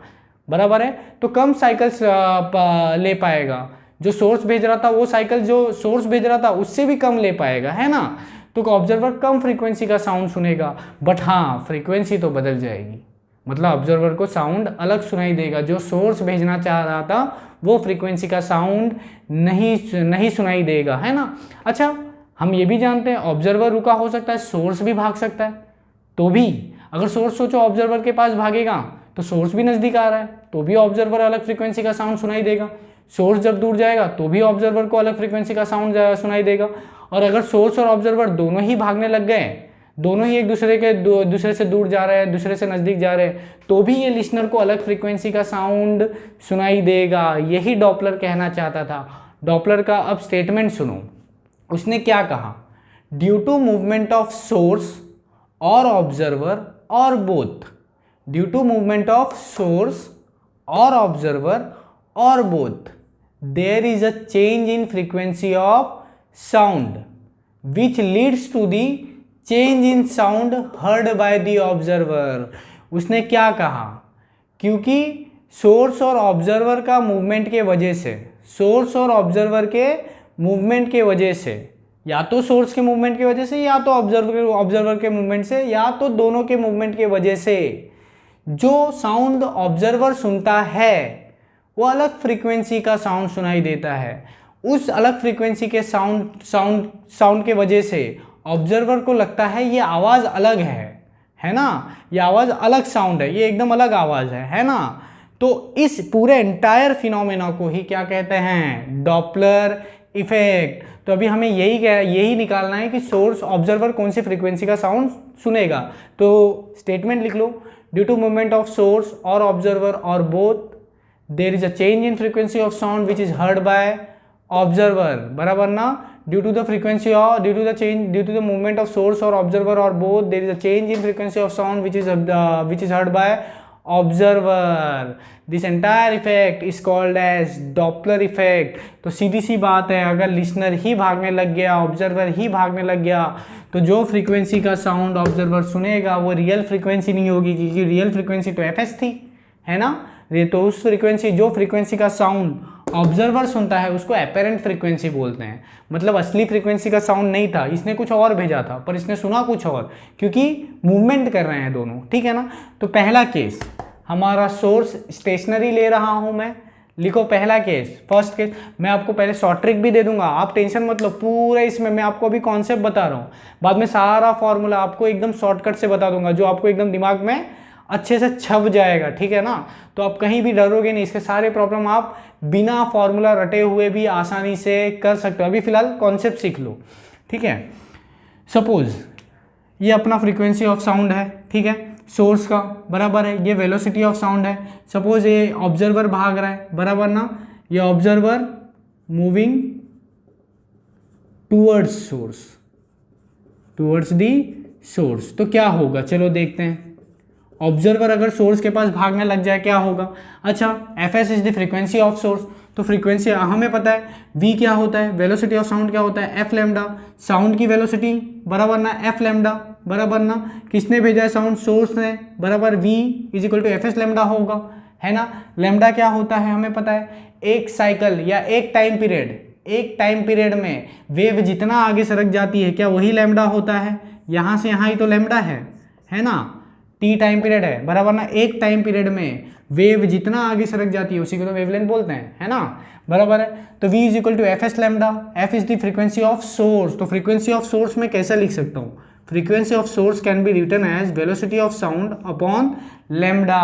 बराबर है, तो कम साइकिल्स ले पाएगा। जो सोर्स भेज रहा था वो साइकिल जो सोर्स भेज रहा था उससे भी कम ले पाएगा, है ना। तो ऑब्जर्वर कम फ्रीक्वेंसी का साउंड सुनेगा, बट हाँ फ्रीक्वेंसी तो बदल जाएगी। मतलब ऑब्जर्वर को साउंड अलग सुनाई देगा, जो सोर्स भेजना चाह रहा था वो फ्रीक्वेंसी का साउंड नहीं सुनाई देगा, है ना। अच्छा, हम ये भी जानते हैं ऑब्जर्वर रुका हो सकता है, सोर्स भी भाग सकता है। तो भी अगर सोर्स सोचो ऑब्जर्वर के पास भागेगा तो सोर्स भी नज़दीक आ रहा है तो भी ऑब्जर्वर अलग फ्रीक्वेंसी का साउंड सुनाई देगा। सोर्स जब दूर जाएगा तो भी ऑब्जर्वर को अलग फ्रीक्वेंसी का साउंड सुनाई देगा। और अगर सोर्स और ऑब्जर्वर दोनों ही भागने लग गए, दोनों ही एक दूसरे से दूर जा रहे हैं, दूसरे से नज़दीक जा रहे हैं, तो भी ये लिसनर को अलग फ्रीक्वेंसी का साउंड सुनाई देगा। यही डॉपलर कहना चाहता था। डॉपलर का अब स्टेटमेंट सुनो, उसने क्या कहा, due to movement of source और ऑब्जर्वर और both, due to movement of source और ऑब्जर्वर और both, there is a change in frequency of sound which leads to the change in sound heard by the observer. उसने क्या कहा, क्योंकि सोर्स और ऑब्जर्वर का मूवमेंट के वजह से, सोर्स और ऑब्जर्वर के मूवमेंट के वजह से, या तो सोर्स के मूवमेंट की वजह से या तो ऑब्जर्वर के मूवमेंट से या तो दोनों के मूवमेंट की वजह से, जो साउंड ऑब्जर्वर सुनता है वो अलग फ्रीक्वेंसी का साउंड सुनाई देता है। उस अलग फ्रीक्वेंसी के साउंड के वजह से ऑब्जर्वर को लगता है ये आवाज़ अलग है ना, ये आवाज़ अलग साउंड है, ये एकदम अलग आवाज़ है ना। तो इस पूरे एंटायर फिनोमेना को ही क्या कहते हैं, डॉपलर इफेक्ट। तो अभी हमें यही निकालना है कि सोर्स ऑब्जर्वर कौन सी फ्रीक्वेंसी का साउंड सुनेगा। तो स्टेटमेंट लिख लो, due to movement of source और ऑब्जर्वर और both there is a change in frequency of sound which is heard by observer, बराबर ना। ड्यू टू द फ्रीक्वेंसी और due to the movement of source और ऑब्जर्वर और both there is a change in frequency of sound which is heard by observer. This entire effect is called as Doppler effect. तो सीधी सी बात है, अगर लिसनर ही भागने लग गया, ऑब्जर्वर ही भागने लग गया, तो जो फ्रीक्वेंसी का साउंड ऑब्जर्वर सुनेगा वो रियल फ्रीक्वेंसी नहीं होगी, क्योंकि रियल फ्रीक्वेंसी तो एफएस थी, है ना। तो उस फ्रीक्वेंसी, जो फ्रीक्वेंसी का साउंड ऑब्जर्वर सुनता है उसको एपेरेंट फ्रीक्वेंसी बोलते हैं। मतलब असली फ्रीक्वेंसी का साउंड नहीं था, इसने कुछ और भेजा था पर इसने सुना कुछ और, क्योंकि मूवमेंट कर रहे हैं दोनों, ठीक है ना। तो पहला केस हमारा सोर्स स्टेशनरी ले रहा हूं मैं, लिखो पहला केस, फर्स्ट केस। मैं आपको पहले शॉर्ट ट्रिक भी दे दूंगा, आप टेंशन मत लो, पूरे इसमें मैं आपको अभी कॉन्सेप्ट बता रहा हूँ, बाद में सारा फॉर्मूला आपको एकदम शॉर्टकट से बता दूंगा, जो आपको एकदम दिमाग में अच्छे से छप जाएगा, ठीक है ना। तो आप कहीं भी डरोगे नहीं, इसके सारे प्रॉब्लम आप बिना फॉर्मूला रटे हुए भी आसानी से कर सकते हो। अभी फिलहाल कॉन्सेप्ट सीख लो, ठीक है। सपोज ये अपना फ्रीक्वेंसी ऑफ साउंड है, ठीक है, सोर्स का, बराबर है। ये वेलोसिटी ऑफ साउंड है। सपोज ये ऑब्जर्वर भाग रहा है, बराबर ना, ये observer moving towards source, towards the source. तो क्या होगा, चलो देखते हैं। ऑब्जर्वर अगर सोर्स के पास भागने लग जाए क्या होगा। अच्छा, F S is the frequency of source, तो फ्रीक्वेंसी हमें पता है v क्या होता है, वेलोसिटी ऑफ साउंड क्या होता है, एफ लैम्डा, साउंड की वेलोसिटी बराबर ना एफ लैम्डा बराबर ना किसने भेजा है साउंड, सोर्स ने, बराबर v is equal to F S lambda होगा, है ना। लैम्डा क्या होता है हमें पता है, एक साइकिल या एक टाइम पीरियड में वेव जितना आगे सरक जाती है क्या वही लैम्डा होता है, यहाँ से यहाँ ही तो लैम्डा है ना, टी टाइम पीरियड है बराबर ना, एक टाइम पीरियड में वेव जितना आगे सरक जाती है उसी को तो वेवलेंथ बोलते हैं, है ना, बराबर है। तो v is equal to F S lambda, F is the frequency of source. तो फ्रीक्वेंसी ऑफ सोर्स में कैसे लिख सकता हूँ, frequency of source can be written as velocity of sound upon lambda.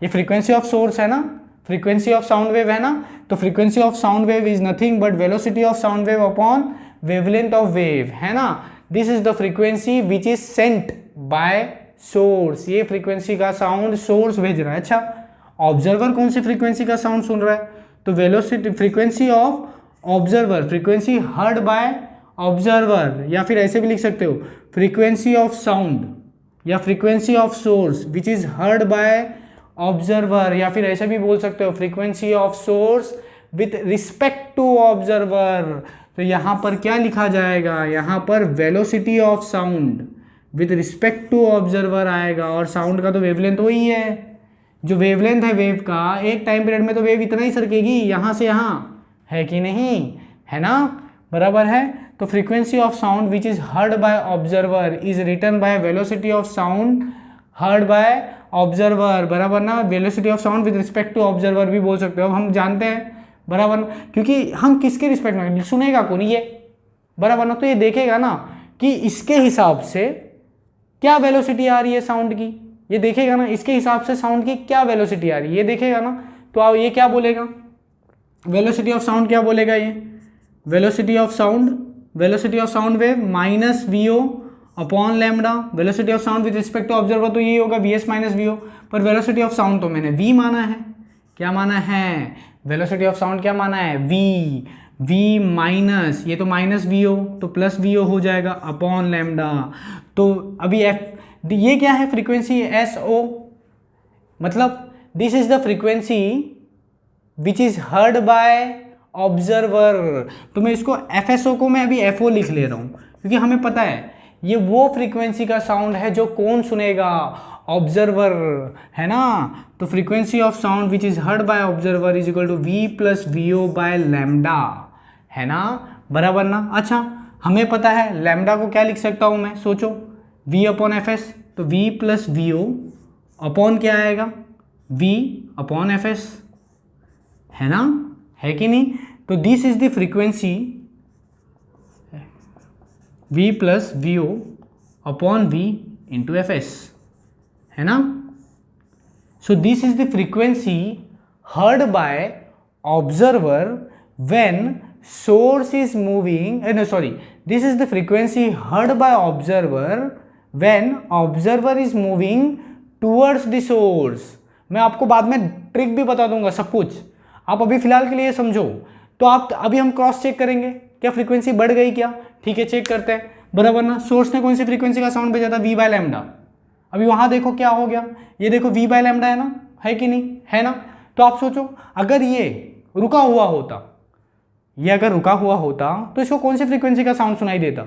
ये फ्रीक्वेंसी ऑफ सोर्स है ना, फ्रीक्वेंसी ऑफ साउंड वेव है ना, तो frequency of sound wave is nothing but velocity of sound wave upon wavelength of wave, है ना। This is the frequency which is sent by source, ये फ्रीक्वेंसी का साउंड सोर्स भेज रहा है। अच्छा, ऑब्जर्वर कौन सी फ्रीक्वेंसी का साउंड सुन रहा है, तो velocity frequency of observer, frequency heard by observer, या फिर ऐसे भी लिख सकते हो फ्रीक्वेंसी ऑफ साउंड या frequency of source which is heard by observer, या फिर ऐसे भी बोल सकते हो frequency of source with respect to observer. तो यहाँ पर क्या लिखा जाएगा, यहाँ पर velocity of sound with respect to observer आएगा, और साउंड का तो वेवलेंथ वही है, जो वेवलेंथ है वेव का, एक टाइम पीरियड में तो वेव इतना ही सरकेगी यहाँ से यहाँ, है कि नहीं, है ना, बराबर है। तो frequency of sound which is heard by observer is written by velocity of sound heard by observer, बराबर ना, velocity of sound with respect to observer भी बोल सकते हो। अब हम जानते हैं बराबर ना, क्योंकि हम किसके रिस्पेक्ट में, सुनेगा कौन ये, बराबर ना, तो ये देखेगा ना कि इसके हिसाब से क्या वेलोसिटी आ रही है साउंड की, ये देखेगा ना, इसके हिसाब से साउंड की क्या वेलोसिटी आ रही है ये देखेगा ना। तो आप ये क्या बोलेगा, वेलोसिटी ऑफ साउंड क्या बोलेगा, ये velocity of sound wave minus V O upon lambda, velocity of sound with respect to observer तो यही होगा वीएस माइनस वीओ, पर वेलोसिटी ऑफ साउंड तो मैंने वी माना है, क्या माना है, वेलोसिटी ऑफ साउंड क्या माना है, वी माइनस, ये तो माइनस वीओ तो प्लस वीओ हो जाएगा अपॉन लैम्डा। तो अभी एफ, ये क्या है फ्रीक्वेंसी एस ओ, मतलब this is the frequency which is heard by observer. तो मैं इसको एफ एस ओ को मैं अभी एफ ओ लिख ले रहा हूँ, क्योंकि हमें पता है ये वो फ्रीक्वेंसी का साउंड है जो कौन सुनेगा, ऑब्जर्वर, है ना। तो frequency of sound which is heard by observer is equal to V plus we O by lambda, है ना, बराबर ना। अच्छा, हमें पता है लैम्डा को क्या लिख सकता हूँ मैं, सोचो, v अपॉन एफ एस, तो v plus V O upon क्या आएगा, v अपॉन एफ एस, है ना, है कि नहीं। तो this is the frequency v plus V O upon v into F S, है ना। So this is the frequency heard by observer when source is moving, no sorry, this is the frequency heard by observer when observer is moving towards the source। मैं आपको बाद में ट्रिक भी बता दूंगा सब कुछ, आप अभी फिलहाल के लिए समझो। तो आप अभी हम क्रॉस चेक करेंगे क्या फ्रीक्वेंसी बढ़ गई क्या, ठीक है, चेक करते हैं, बराबर ना। सोर्स ने कौन सी फ्रीक्वेंसी का साउंड भेजा था, वी बाय लैम्डा, अभी वहां देखो क्या हो गया, ये देखो वी बाय लैम्डा है ना, है कि नहीं, है ना। तो आप सोचो अगर ये रुका हुआ होता, ये अगर रुका हुआ होता तो इसको कौन सी फ्रीक्वेंसी का साउंड सुनाई देता,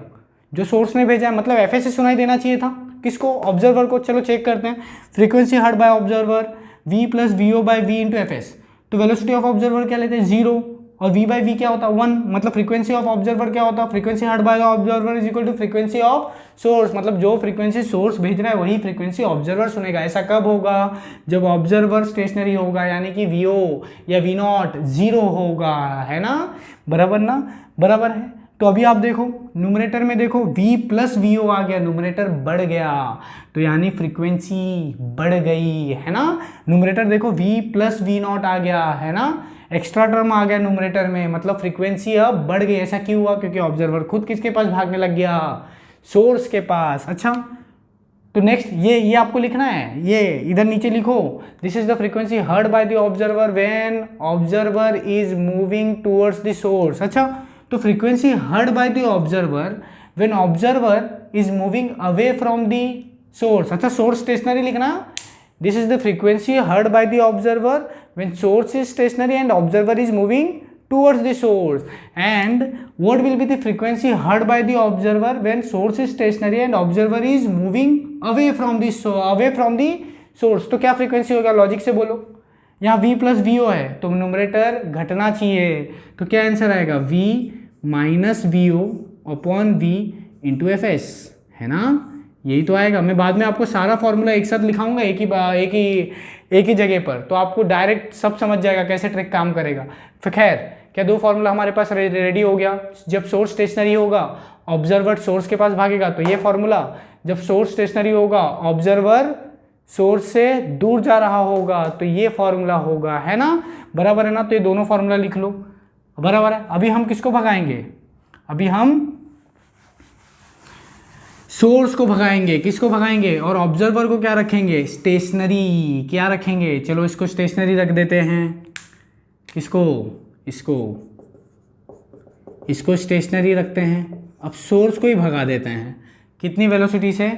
जो सोर्स ने भेजा है, मतलब एफ एस से सुनाई देना चाहिए था, किसको, ऑब्जर्वर को। चलो चेक करते हैं, frequency heard by observer v plus we O by V into F S, तो वेलोसिटी ऑफ ऑब्जर्वर क्या लेते हैं 0, और v बाई वी क्या होता है 1, मतलब फ्रीक्वेंसी ऑफ ऑब्जर्वर क्या होता है, frequency heard by observer is equal to frequency of source, मतलब जो फ्रीक्वेंसी सोर्स भेज रहा है वही फ्रीक्वेंसी ऑब्जर्वर सुनेगा। ऐसा कब होगा, जब ऑब्जर्वर स्टेशनरी होगा, यानी कि वी ओ या वी नॉट 0 होगा, है ना, बराबर ना, बराबर है। तो अभी आप देखो न्यूमरेटर में देखो v प्लस वी ओ आ गया, न्यूमरेटर बढ़ गया, तो यानी फ्रीक्वेंसी बढ़ गई, है ना। न्यूमरेटर देखो v प्लस वी नॉट आ गया, है ना, एक्स्ट्रा टर्म आ गया न्यूमरेटर में, मतलब फ्रीक्वेंसी अब बढ़ गई। ऐसा क्यों हुआ, क्योंकि ऑब्जर्वर खुद किसके पास भागने लग गया, सोर्स के पास। अच्छा, तो नेक्स्ट ये आपको लिखना है, ये इधर नीचे लिखो, this is the frequency heard by the observer when observer is moving towards the source. अच्छा, तो frequency heard by the observer when observer is moving away from the source. अच्छा, सोर्स स्टेशनरी लिखना, this is the frequency heard by the observer when source is stationery and observer is moving towards the source. And what will be the frequency heard by the observer when source is stationary and observer is moving away from the source? तो क्या फ्रीक्वेंसी होगा, लॉजिक से बोलो। यहाँ v प्लस वी ओ है तो न्यूमरेटर घटना चाहिए, तो क्या आंसर आएगा, v माइनस वी ओ upon v into F S, है ना, यही तो आएगा। मैं बाद में आपको सारा फॉर्मूला एक साथ लिखाऊंगा एक ही जगह पर, तो आपको डायरेक्ट सब समझ जाएगा कैसे ट्रिक काम करेगा। फिर खैर, क्या दो फॉर्मूला हमारे पास रेडी हो गया। जब सोर्स स्टेशनरी होगा ऑब्जर्वर सोर्स के पास भागेगा तो ये फॉर्मूला, जब सोर्स स्टेशनरी होगा ऑब्जर्वर सोर्स से दूर जा रहा होगा तो ये फॉर्मूला होगा, है ना, बराबर है ना। तो ये दोनों फॉर्मूला लिख लो, बराबर है। अभी हम किसको भगाएंगे, अभी हम सोर्स को भगाएंगे, किसको भगाएंगे, और ऑब्जर्वर को क्या रखेंगे, स्टेशनरी। क्या रखेंगे, चलो इसको स्टेशनरी रख देते हैं, किसको, इसको स्टेशनरी रखते हैं। अब सोर्स को ही भगा देते हैं, कितनी वेलोसिटी से,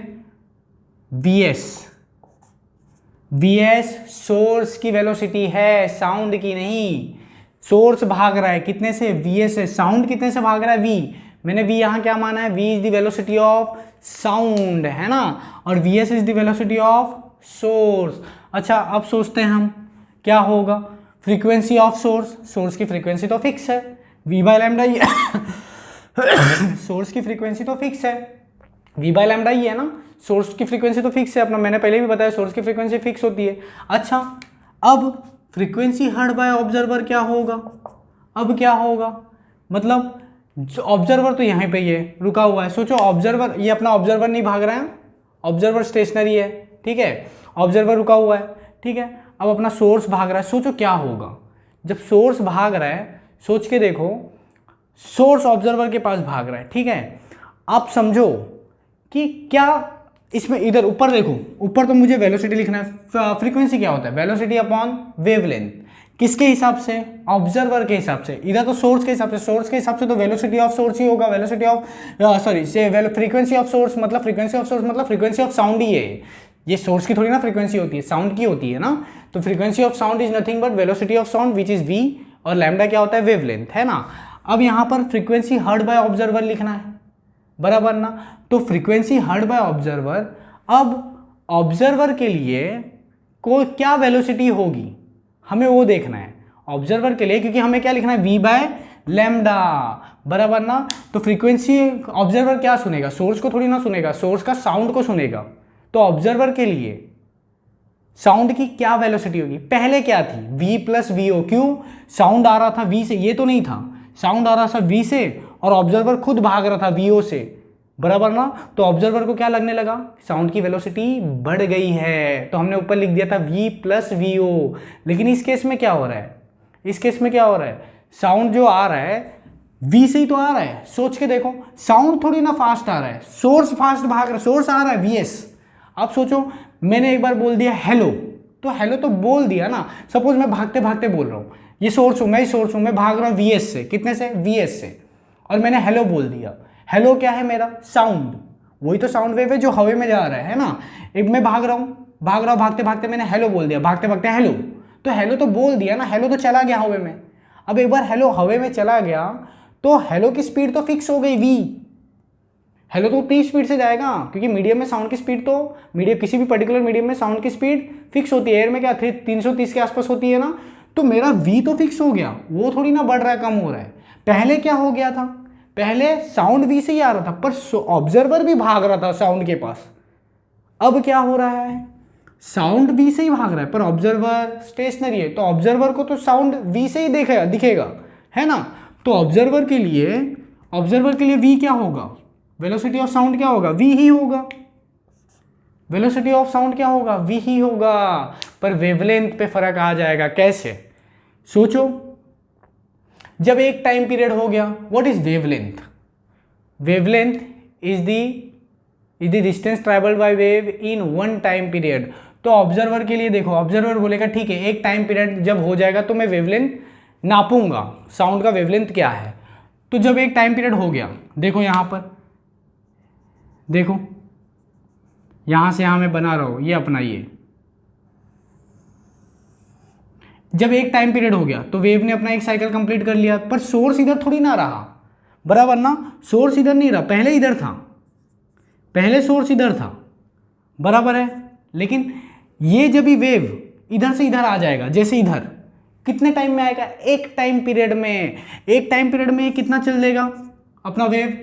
वीएस सोर्स की वेलोसिटी है, साउंड की नहीं। सोर्स भाग रहा है कितने से, वीएस से। साउंड कितने से भाग रहा है, वी। मैंने v यहाँ क्या माना है, v is the velocity of sound, है ना, और vs is the velocity of source. अच्छा, अब सोचते हैं हम क्या होगा, फ्रीक्वेंसी ऑफ सोर्स की फ्रीक्वेंसी तो फिक्स है, v by lambda he source की फ्रीक्वेंसी तो फिक्स है, v बाय लैम्डा ही है ना, सोर्स की फ्रीक्वेंसी तो फिक्स है अपना, मैंने पहले भी बताया सोर्स की फ्रीक्वेंसी फिक्स होती है। अच्छा, अब फ्रीक्वेंसी हर्ड बाय ऑब्जर्वर क्या होगा, अब क्या होगा, मतलब ऑब्जर्वर तो यहाँ पे ये रुका हुआ है। सोचो ऑब्जर्वर, ये अपना ऑब्जर्वर नहीं भाग रहा है, ऑब्जर्वर स्टेशनरी है, ठीक है, ऑब्जर्वर रुका हुआ है, ठीक है। अब अपना सोर्स भाग रहा है, सोचो क्या होगा जब सोर्स भाग रहा है, सोच के देखो, सोर्स ऑब्जर्वर के पास भाग रहा है, ठीक है। आप समझो कि क्या इसमें, इधर ऊपर देखो, ऊपर तो मुझे वेलोसिटी लिखना है। फ्रीक्वेंसी क्या होता है, वेलोसिटी अपॉन वेवलेंथ, किसके हिसाब से, ऑब्जर्वर के हिसाब से। इधर तो सोर्स के हिसाब से, सोर्स के हिसाब से तो वेलोसिटी ऑफ सोर्स ही होगा, velocity of frequency of source मतलब फ्रीक्वेंसी ऑफ साउंड ही है। ये सोर्स की थोड़ी ना फ्रीक्वेंसी होती है, साउंड की होती है ना। तो frequency of sound is nothing but velocity of sound which is v, और लैम्डा क्या होता है, वेवलेंथ, है ना। अब यहाँ पर फ्रीक्वेंसी हर्ड बाय ऑब्जर्वर लिखना है, बराबर ना। तो फ्रीक्वेंसी हर्ड बाय ऑब्जर्वर, अब ऑब्जर्वर के लिए को क्या वेलोसिटी होगी, हमें वो देखना है ऑब्जर्वर के लिए, क्योंकि हमें क्या लिखना है, v बाय लैम्डा, बराबर ना। तो फ्रीक्वेंसी ऑब्जर्वर क्या सुनेगा, सोर्स को थोड़ी ना सुनेगा, सोर्स का साउंड को सुनेगा। तो ऑब्जर्वर के लिए साउंड की क्या वेलोसिटी होगी, पहले क्या थी, v प्लस वी ओ। क्यों, साउंड आ रहा था v से, ये तो नहीं था, साउंड आ रहा था v से और ऑब्जर्वर खुद भाग रहा था vo से, बराबर ना। तो ऑब्जर्वर को क्या लगने लगा, साउंड की वेलोसिटी बढ़ गई है, तो हमने ऊपर लिख दिया था v प्लस वी ओ। लेकिन इस केस में क्या हो रहा है, इस केस में क्या हो रहा है, साउंड जो आ रहा है v से ही तो आ रहा है। सोच के देखो, साउंड थोड़ी ना फास्ट आ रहा है, सोर्स फास्ट भाग रहा है, सोर्स आ रहा है vs। अब सोचो, मैंने एक बार बोल दिया हेलो, तो हेलो तो बोल दिया ना। सपोज मैं भागते भागते बोल रहा हूँ, ये सोर्स हूँ, मैं ही सोर्स हूँ, मैं भाग रहा हूँ vs से, कितने से, vs से, और मैंने हेलो बोल दिया। हेलो क्या है मेरा, साउंड, वही तो साउंड वेव है जो हवा में जा रहा है ना। एक मैं भाग रहा हूँ भागते भागते मैंने हेलो बोल दिया, भागते भागते हेलो, तो हेलो तो बोल दिया ना, हेलो तो चला गया हवा में। अब एक बार हेलो हवा में चला गया तो हेलो की स्पीड तो फिक्स हो गई v, हेलो तो उतनी स्पीड से जाएगा, क्योंकि मीडियम में साउंड की स्पीड तो, मीडियम किसी भी पर्टिकुलर मीडियम में साउंड की स्पीड फिक्स होती है, एयर में क्या 330 के आसपास होती है ना। तो मेरा v तो फिक्स हो गया, वो थोड़ी ना बढ़ रहा है, कम हो रहा है। पहले क्या हो गया था, पहले साउंड v से ही आ रहा था, पर ऑब्जर्वर भी भाग रहा था साउंड के पास। अब क्या हो रहा है, साउंड v से ही भाग रहा है पर ऑब्जर्वर स्टेशनरी है, तो ऑब्जर्वर को तो साउंड v से ही दिखेगा, है ना। तो ऑब्जर्वर के लिए v क्या होगा, वेलोसिटी ऑफ साउंड क्या होगा, v ही होगा, वेलोसिटी ऑफ साउंड क्या होगा, v ही होगा। पर वेवलेंथ पे फर्क आ जाएगा, कैसे, सोचो, जब एक टाइम पीरियड हो गया, what is wavelength, wavelength is the distance travelled by wave in one time period. तो ऑब्जर्वर के लिए देखो, ऑब्जर्वर बोलेगा ठीक है, एक टाइम पीरियड जब हो जाएगा तो मैं वेवलेंथ नापूंगा, साउंड का वेवलेंथ क्या है। तो जब एक टाइम पीरियड हो गया, देखो यहां पर, देखो यहां से यहां मैं बना रहा हूं, ये अपना ये जब एक टाइम पीरियड हो गया तो वेव ने अपना एक साइकिल कंप्लीट कर लिया, पर सोर्स इधर थोड़ी ना रहा, बराबर ना, सोर्स इधर नहीं रहा, पहले इधर था, पहले सोर्स इधर था, बराबर है। लेकिन ये जब भी वेव इधर से इधर आ जाएगा, जैसे इधर, कितने टाइम में आएगा, एक टाइम पीरियड में, एक टाइम पीरियड में कितना चल देगा अपना वेव,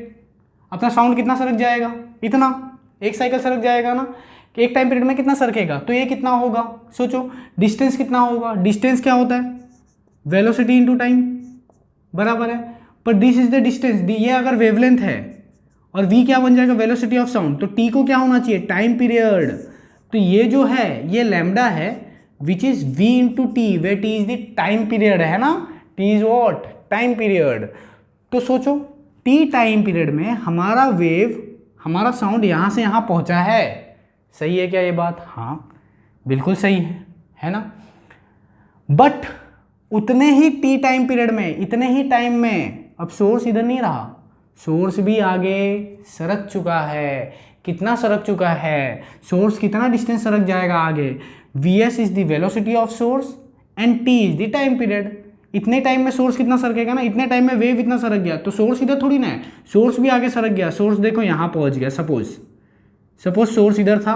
अपना साउंड कितना सरक जाएगा, इतना, एक साइकिल सरक जाएगा ना, कि एक टाइम पीरियड में कितना सरकेगा, तो ये कितना होगा, सोचो डिस्टेंस कितना होगा, डिस्टेंस क्या होता है, वेलोसिटी इनटू टाइम, बराबर है। पर दिस इज द डिस्टेंस, ये अगर वेवलेंथ है और v क्या बन जाएगा, वेलोसिटी ऑफ साउंड, तो t को क्या होना चाहिए, टाइम पीरियड, तो ये जो है ये लैम्डा है which is v into T, way t is the time period है ना, t is what, time period. तो सोचो t टाइम पीरियड में हमारा वेव, हमारा साउंड यहाँ से यहाँ पहुँचा है, सही है क्या ये बात, हाँ बिल्कुल सही है ना। बट उतने ही टी टाइम पीरियड में, इतने ही टाइम में अब सोर्स इधर नहीं रहा, सोर्स भी आगे सरक चुका है, कितना सरक चुका है, सोर्स कितना डिस्टेंस सरक जाएगा आगे, vs is the velocity of source and t is the time period. इतने टाइम में सोर्स कितना सरकेगा ना, इतने टाइम में वेव इतना सरक गया, तो सोर्स इधर थोड़ी ना है, सोर्स भी आगे सरक गया, सोर्स देखो यहाँ पहुँच गया, सपोज सोर्स इधर था,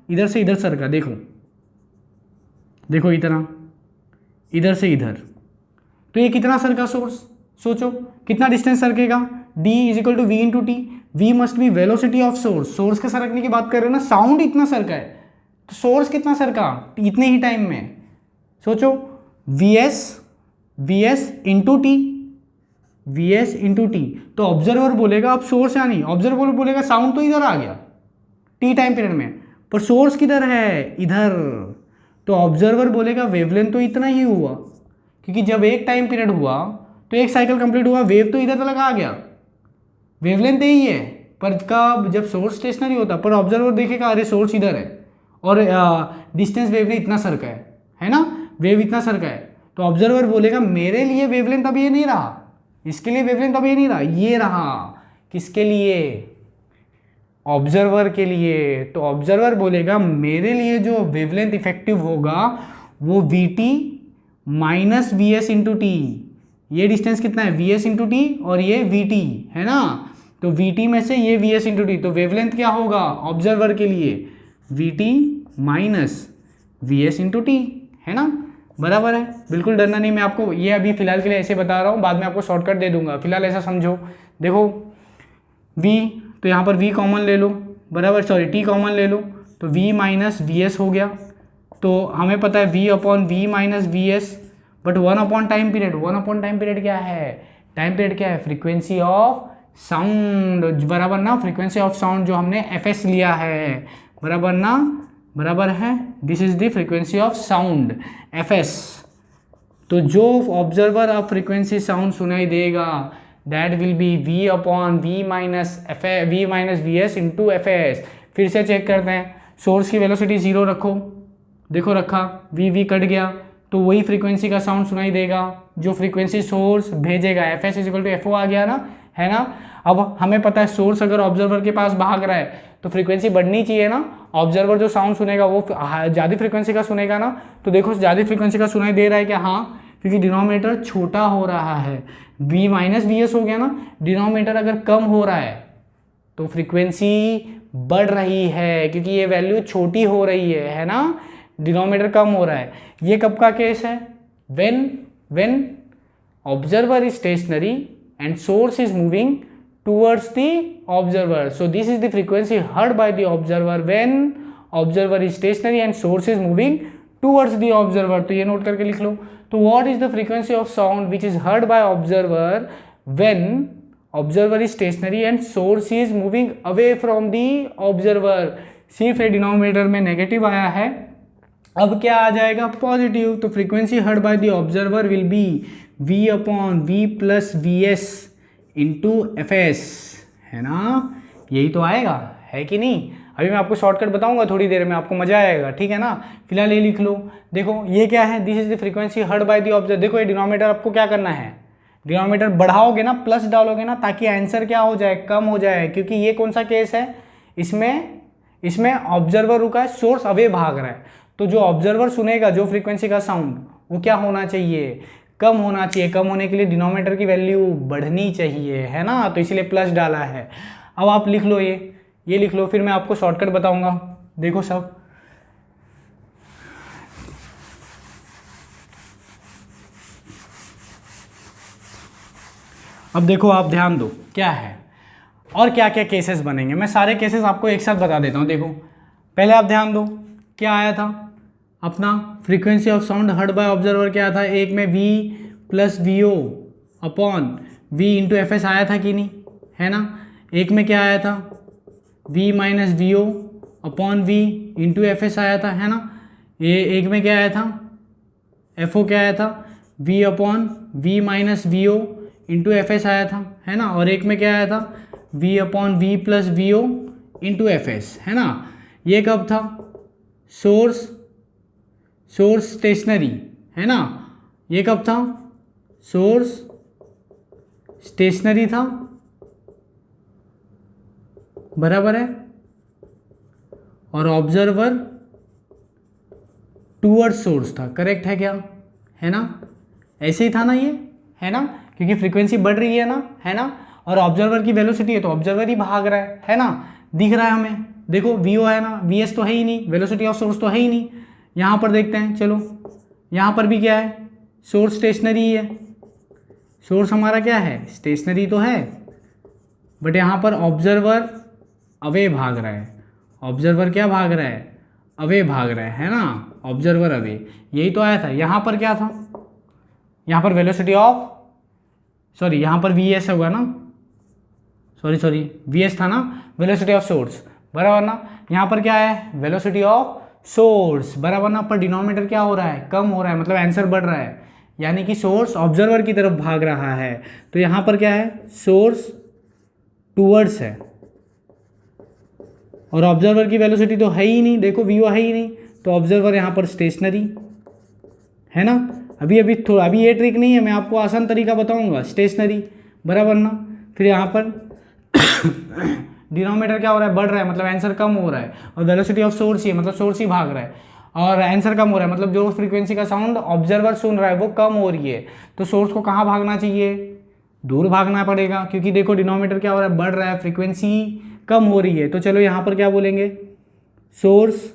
इधर से इधर सरका, देखो देखो इतना, इधर से इधर, तो ये कितना सरका सोर्स, सोचो कितना डिस्टेंस सरकेगा, d is equal to v into T, v must be velocity of source, source के सरकने की बात कर रहे हो ना, साउंड इतना सरका है, तो सोर्स कितना सरका इतने ही टाइम में, सोचो vs into T, vs into T, तो ऑब्जर्वर बोलेगा अब सोर्स या नहीं, ऑब्जर्वर बोलेगा साउंड तो इधर आ गया टी टाइम पीरियड में, पर सोर्स किधर है, इधर, तो ऑब्जर्वर बोलेगा वेवलेंथ तो इतना ही हुआ, क्योंकि जब एक टाइम पीरियड हुआ तो एक साइकिल कंप्लीट हुआ, वेव तो इधर तक आ गया, वेवलेंथ यही है, पर कब, जब सोर्स स्टेशनरी होता, पर ऑब्जर्वर देखेगा अरे सोर्स इधर है और डिस्टेंस वेव ने इतना सरका है ना, वेव इतना सरका है, तो ऑब्जर्वर बोलेगा मेरे लिए वेवलेंथ अब ये नहीं रहा, इसके लिए वेवलेंथ अब ये नहीं रहा, ये रहा, किसके लिए, ऑब्जर्वर के लिए। तो ऑब्जर्वर बोलेगा मेरे लिए जो वेवलेंथ इफेक्टिव होगा वो we T minus v s into T, ये डिस्टेंस कितना है, वी एस इंटू टी और ये वी टी है ना, तो वी टी में से ये वी एस इंटू टी, तो वेवलेंथ क्या होगा ऑब्जर्वर के लिए, we T minus v s into T, है ना, बराबर है। बिल्कुल डरना नहीं, मैं आपको ये अभी फिलहाल के लिए ऐसे बता रहा हूँ, बाद में आपको शॉर्टकट दे दूंगा, फिलहाल ऐसा समझो। देखो v, तो यहाँ पर v कॉमन ले लो, बराबर, सॉरी t कॉमन ले लो, तो v माइनस वी एस हो गया, तो हमें पता है v upon v minus v s, but 1 upon time period, 1 upon time period क्या है, टाइम पीरियड क्या है, फ्रीक्वेंसी ऑफ साउंड, बराबर ना, फ्रीक्वेंसी ऑफ साउंड जो हमने fs लिया है, बराबर ना, बराबर है, this is the frequency of sound fs। तो जो ऑब्जर्वर अब फ्रीक्वेंसी साउंड सुनाई देगा that will be v upon v minus v s into F s. फिर से चेक करते हैं, सोर्स की वेलोसिटी 0 रखो, देखो रखा, v कट गया, तो वही फ्रीक्वेंसी का साउंड सुनाई देगा जो फ्रीक्वेंसी सोर्स भेजेगा, F S is equal to F O आ गया ना, है ना। अब हमें पता है सोर्स अगर ऑब्जर्वर के पास भाग रहा है तो फ्रीक्वेंसी बढ़नी चाहिए ना, ऑब्जर्वर जो साउंड सुनेगा वो ज़्यादा फ्रीक्वेंसी का सुनेगा ना, तो देखो ज़्यादा फ्रीक्वेंसी का सुनाई दे रहा है क्या, हाँ, क्योंकि डिनोमिनेटर छोटा हो रहा है, v माइनस वी एस हो गया ना, डिनोमिनेटर अगर कम हो रहा है तो फ्रीक्वेंसी बढ़ रही है, क्योंकि ये वैल्यू छोटी हो रही है ना, डिनोमिनेटर कम हो रहा है। ये कब का केस है, when observer is stationary and source is moving towards the observer, so this is the frequency heard by the observer when observer is stationary and source is moving towards the observer। तो ये नोट करके लिख लो। तो what is the frequency of sound which is heard by observer when observer is stationary and source is moving away from the observer। सिर्फ ये डिनोमिनेटर में नेगेटिव आया है, अब क्या आ जाएगा पॉजिटिव, तो frequency heard by the observer will be v upon v plus v s into F S, है ना, यही तो आएगा, है कि नहीं। अभी मैं आपको शॉर्टकट बताऊंगा थोड़ी देर में, आपको मजा आएगा, ठीक है ना। फिलहाल ये लिख लो, देखो ये क्या है, this is the frequency heard by the observer. देखो ये डिनोमिनेटर आपको क्या करना है, डिनोमिनेटर बढ़ाओगे ना, प्लस डालोगे ना, ताकि आंसर क्या हो जाए, कम हो जाए, क्योंकि ये कौन सा केस है, इसमें ऑब्जर्वर रुका है, सोर्स अवे भाग रहा है, तो जो ऑब्जर्वर सुनेगा जो फ्रीक्वेंसी का साउंड वो क्या होना चाहिए, कम होना चाहिए। कम होने के लिए डिनोमिनेटर की वैल्यू बढ़नी चाहिए, है ना, तो इसीलिए प्लस डाला है। अब आप लिख लो ये लिख लो, फिर मैं आपको शॉर्टकट बताऊंगा। देखो सब, अब देखो आप ध्यान दो क्या है और क्या क्या केसेस बनेंगे। मैं सारे केसेस आपको एक साथ बता देता हूँ। देखो पहले आप ध्यान दो क्या आया था अपना frequency of sound heard by observer, क्या था, एक में v plus V O upon v into F s आया था कि नहीं, है ना। एक में क्या आया था, v माइनस वी ओ upon v into F s आया था, है ना। ये एक में क्या आया था, एफ ओ क्या आया था, v upon v minus v o into F s आया था, है ना। और एक में क्या आया था, v upon v plus we o into F S, है ना। ये कब था, सोर्स स्टेशनरी, है ना। ये कब था, सोर्स स्टेशनरी था, बराबर है। और ऑब्जर्वर टूवर्ड सोर्स था, करेक्ट है क्या, है ना। ऐसे ही था ना ये, है ना, क्योंकि फ्रीक्वेंसी बढ़ रही है ना, है ना। और ऑब्जर्वर की वेलोसिटी है तो ऑब्जर्वर ही भाग रहा है ना, दिख रहा है हमें। देखो वी ओ है ना, वी एस तो है ही नहीं, वेलोसिटी ऑफ सोर्स तो है ही नहीं। यहाँ पर देखते हैं, चलो यहाँ पर भी क्या है, सोर्स स्टेशनरी ही है। सोर्स हमारा क्या है, स्टेशनरी तो है, बट यहाँ पर ऑब्जर्वर अवे भाग रहा है। ऑब्जर्वर क्या भाग रहा है, अवे भाग रहा है ना, ऑब्जर्वर अवे। यही तो आया था। यहाँ पर क्या था, यहाँ पर वेलोसिटी ऑफ, सॉरी यहाँ पर वी एस होगा ना, सॉरी वी एस था ना, वेलोसिटी ऑफ सोर्स, बराबर ना। यहाँ पर क्या है, वेलोसिटी ऑफ सोर्स, बराबर ना। पर डिनोमिनेटर क्या हो रहा है, कम हो रहा है, मतलब आंसर बढ़ रहा है, यानी कि सोर्स ऑब्जर्वर की तरफ भाग रहा है। तो यहाँ पर क्या है, सोर्स टूवर्ड्स है, और ऑब्जर्वर की वेलोसिटी तो है ही नहीं, देखो वी ओ है ही नहीं, तो ऑब्जर्वर यहाँ पर स्टेशनरी है ना। अभी ये ट्रिक नहीं है, मैं आपको आसान तरीका बताऊंगा, स्टेशनरी, बराबर ना। फिर यहाँ पर डिनोमिनेटर क्या हो रहा है, बढ़ रहा है, मतलब आंसर कम हो रहा है। और वेलोसिटी ऑफ सोर्स ही है, मतलब सोर्स ही भाग रहा है, और आंसर कम हो रहा है, मतलब जो फ्रीक्वेंसी का साउंड ऑब्जर्वर सुन रहा है वो कम हो रही है। तो सोर्स को कहाँ भागना चाहिए, दूर भागना पड़ेगा, क्योंकि देखो डिनोमिनेटर क्या हो रहा है, बढ़ रहा है, फ्रीक्वेंसी कम हो रही है। तो चलो यहाँ पर क्या बोलेंगे, सोर्स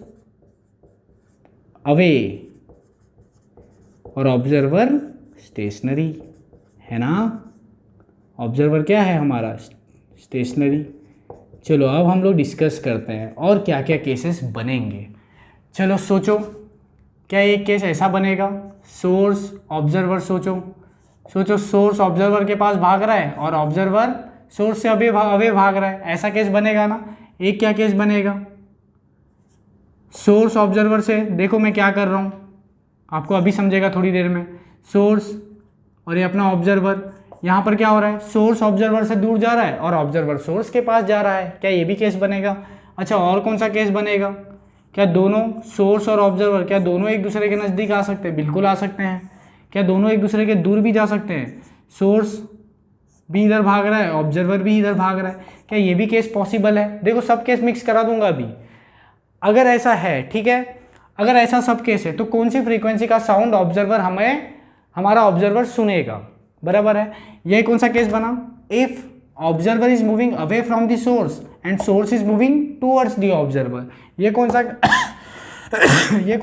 अवे और ऑब्जर्वर स्टेशनरी, है ना। ऑब्जर्वर क्या है हमारा, स्टेशनरी। चलो अब हम लोग डिस्कस करते हैं और क्या क्या केसेस बनेंगे। चलो सोचो, क्या एक केस ऐसा बनेगा, सोर्स ऑब्जर्वर, सोचो सोर्स ऑब्जर्वर के पास भाग रहा है और ऑब्जर्वर सोर्स से अवे भाग रहा है, ऐसा केस बनेगा ना। एक क्या केस बनेगा, सोर्स ऑब्जर्वर से, देखो मैं क्या कर रहा हूँ, आपको अभी समझेगा थोड़ी देर में। सोर्स और ये अपना ऑब्जर्वर, यहाँ पर क्या हो रहा है, सोर्स ऑब्जर्वर से दूर जा रहा है और ऑब्जर्वर सोर्स के पास जा रहा है, क्या ये भी केस बनेगा। अच्छा और कौन सा केस बनेगा, क्या दोनों सोर्स और ऑब्जर्वर, क्या दोनों एक दूसरे के नज़दीक आ सकते हैं, बिल्कुल आ सकते हैं। क्या दोनों एक दूसरे के दूर भी जा सकते हैं, सोर्स भी इधर भाग रहा है, ऑब्जर्वर भी इधर भाग रहा है, क्या ये भी केस पॉसिबल है। देखो सब केस मिक्स करा दूंगा अभी, अगर ऐसा है, ठीक है, अगर ऐसा सब केस है तो कौन सी फ्रीक्वेंसी का साउंड ऑब्जर्वर हमारा ऑब्जर्वर सुनेगा, बराबर है। यही कौन सा केस बना, if observer is moving away from the source and source is moving towards the observer, ये कौन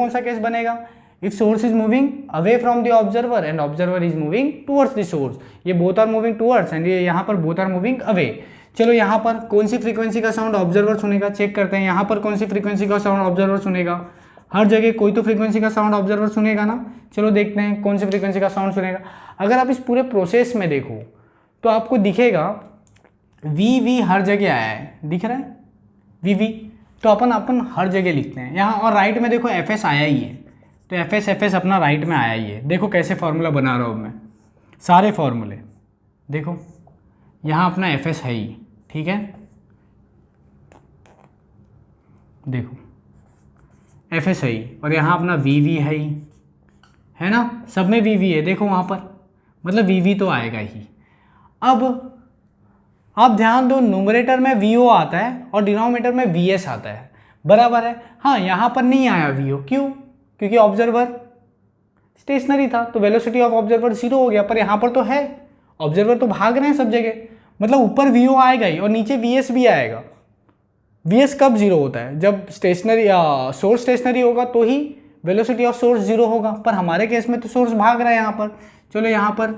सा केस बनेगा, if source is moving away from the observer and observer is moving towards the source, ये both are moving towards and ये यहाँ पर बोथ आर मूविंग अवे। चलो यहाँ पर कौन सी फ्रीक्वेंसी का साउंड ऑब्जर्वर सुनेगा, चेक करते हैं। यहाँ पर कौन सी फ्रीक्वेंसी का साउंड ऑब्जर्वर सुनेगा, हर जगह कोई तो फ्रीक्वेंसी का साउंड ऑब्जर्वर सुनेगा ना। चलो देखते हैं कौन सी फ्रीक्वेंसी का साउंड सुनेगा। अगर आप इस पूरे प्रोसेस में देखो तो आपको दिखेगा वी हर जगह आया है, दिख रहा है वी, तो अपन हर जगह लिखते हैं यहाँ। और राइट में देखो एफ एस आया ही है, तो एफ एस अपना राइट में आया ही है। देखो कैसे फॉर्मूला बना रहा हूँ मैं, सारे फॉर्मूले देखो, यहाँ अपना एफ एस है ही, ठीक है, देखो एफ एस है ही, और यहाँ अपना वी है ना, सब में वी है, देखो वहाँ पर, मतलब वी तो आएगा ही। अब आप ध्यान दो, न्यूमरेटर में वी ओ आता है और डिनोमिनेटर में वी एस आता है, बराबर है। हाँ यहाँ पर नहीं आया वी ओ, क्यों, क्योंकि ऑब्जर्वर स्टेशनरी था, तो वेलोसिटी ऑफ ऑब्जर्वर 0 हो गया। पर यहाँ पर तो है, ऑब्जर्वर तो भाग रहे हैं सब जगह, मतलब ऊपर वीओ आएगा ही और नीचे वीएस भी आएगा। वीएस कब 0 होता है? जब स्टेशनरी सोर्स स्टेशनरी होगा तो ही वेलोसिटी ऑफ सोर्स 0 होगा। पर हमारे केस में तो सोर्स भाग रहा है यहाँ पर। चलो यहाँ पर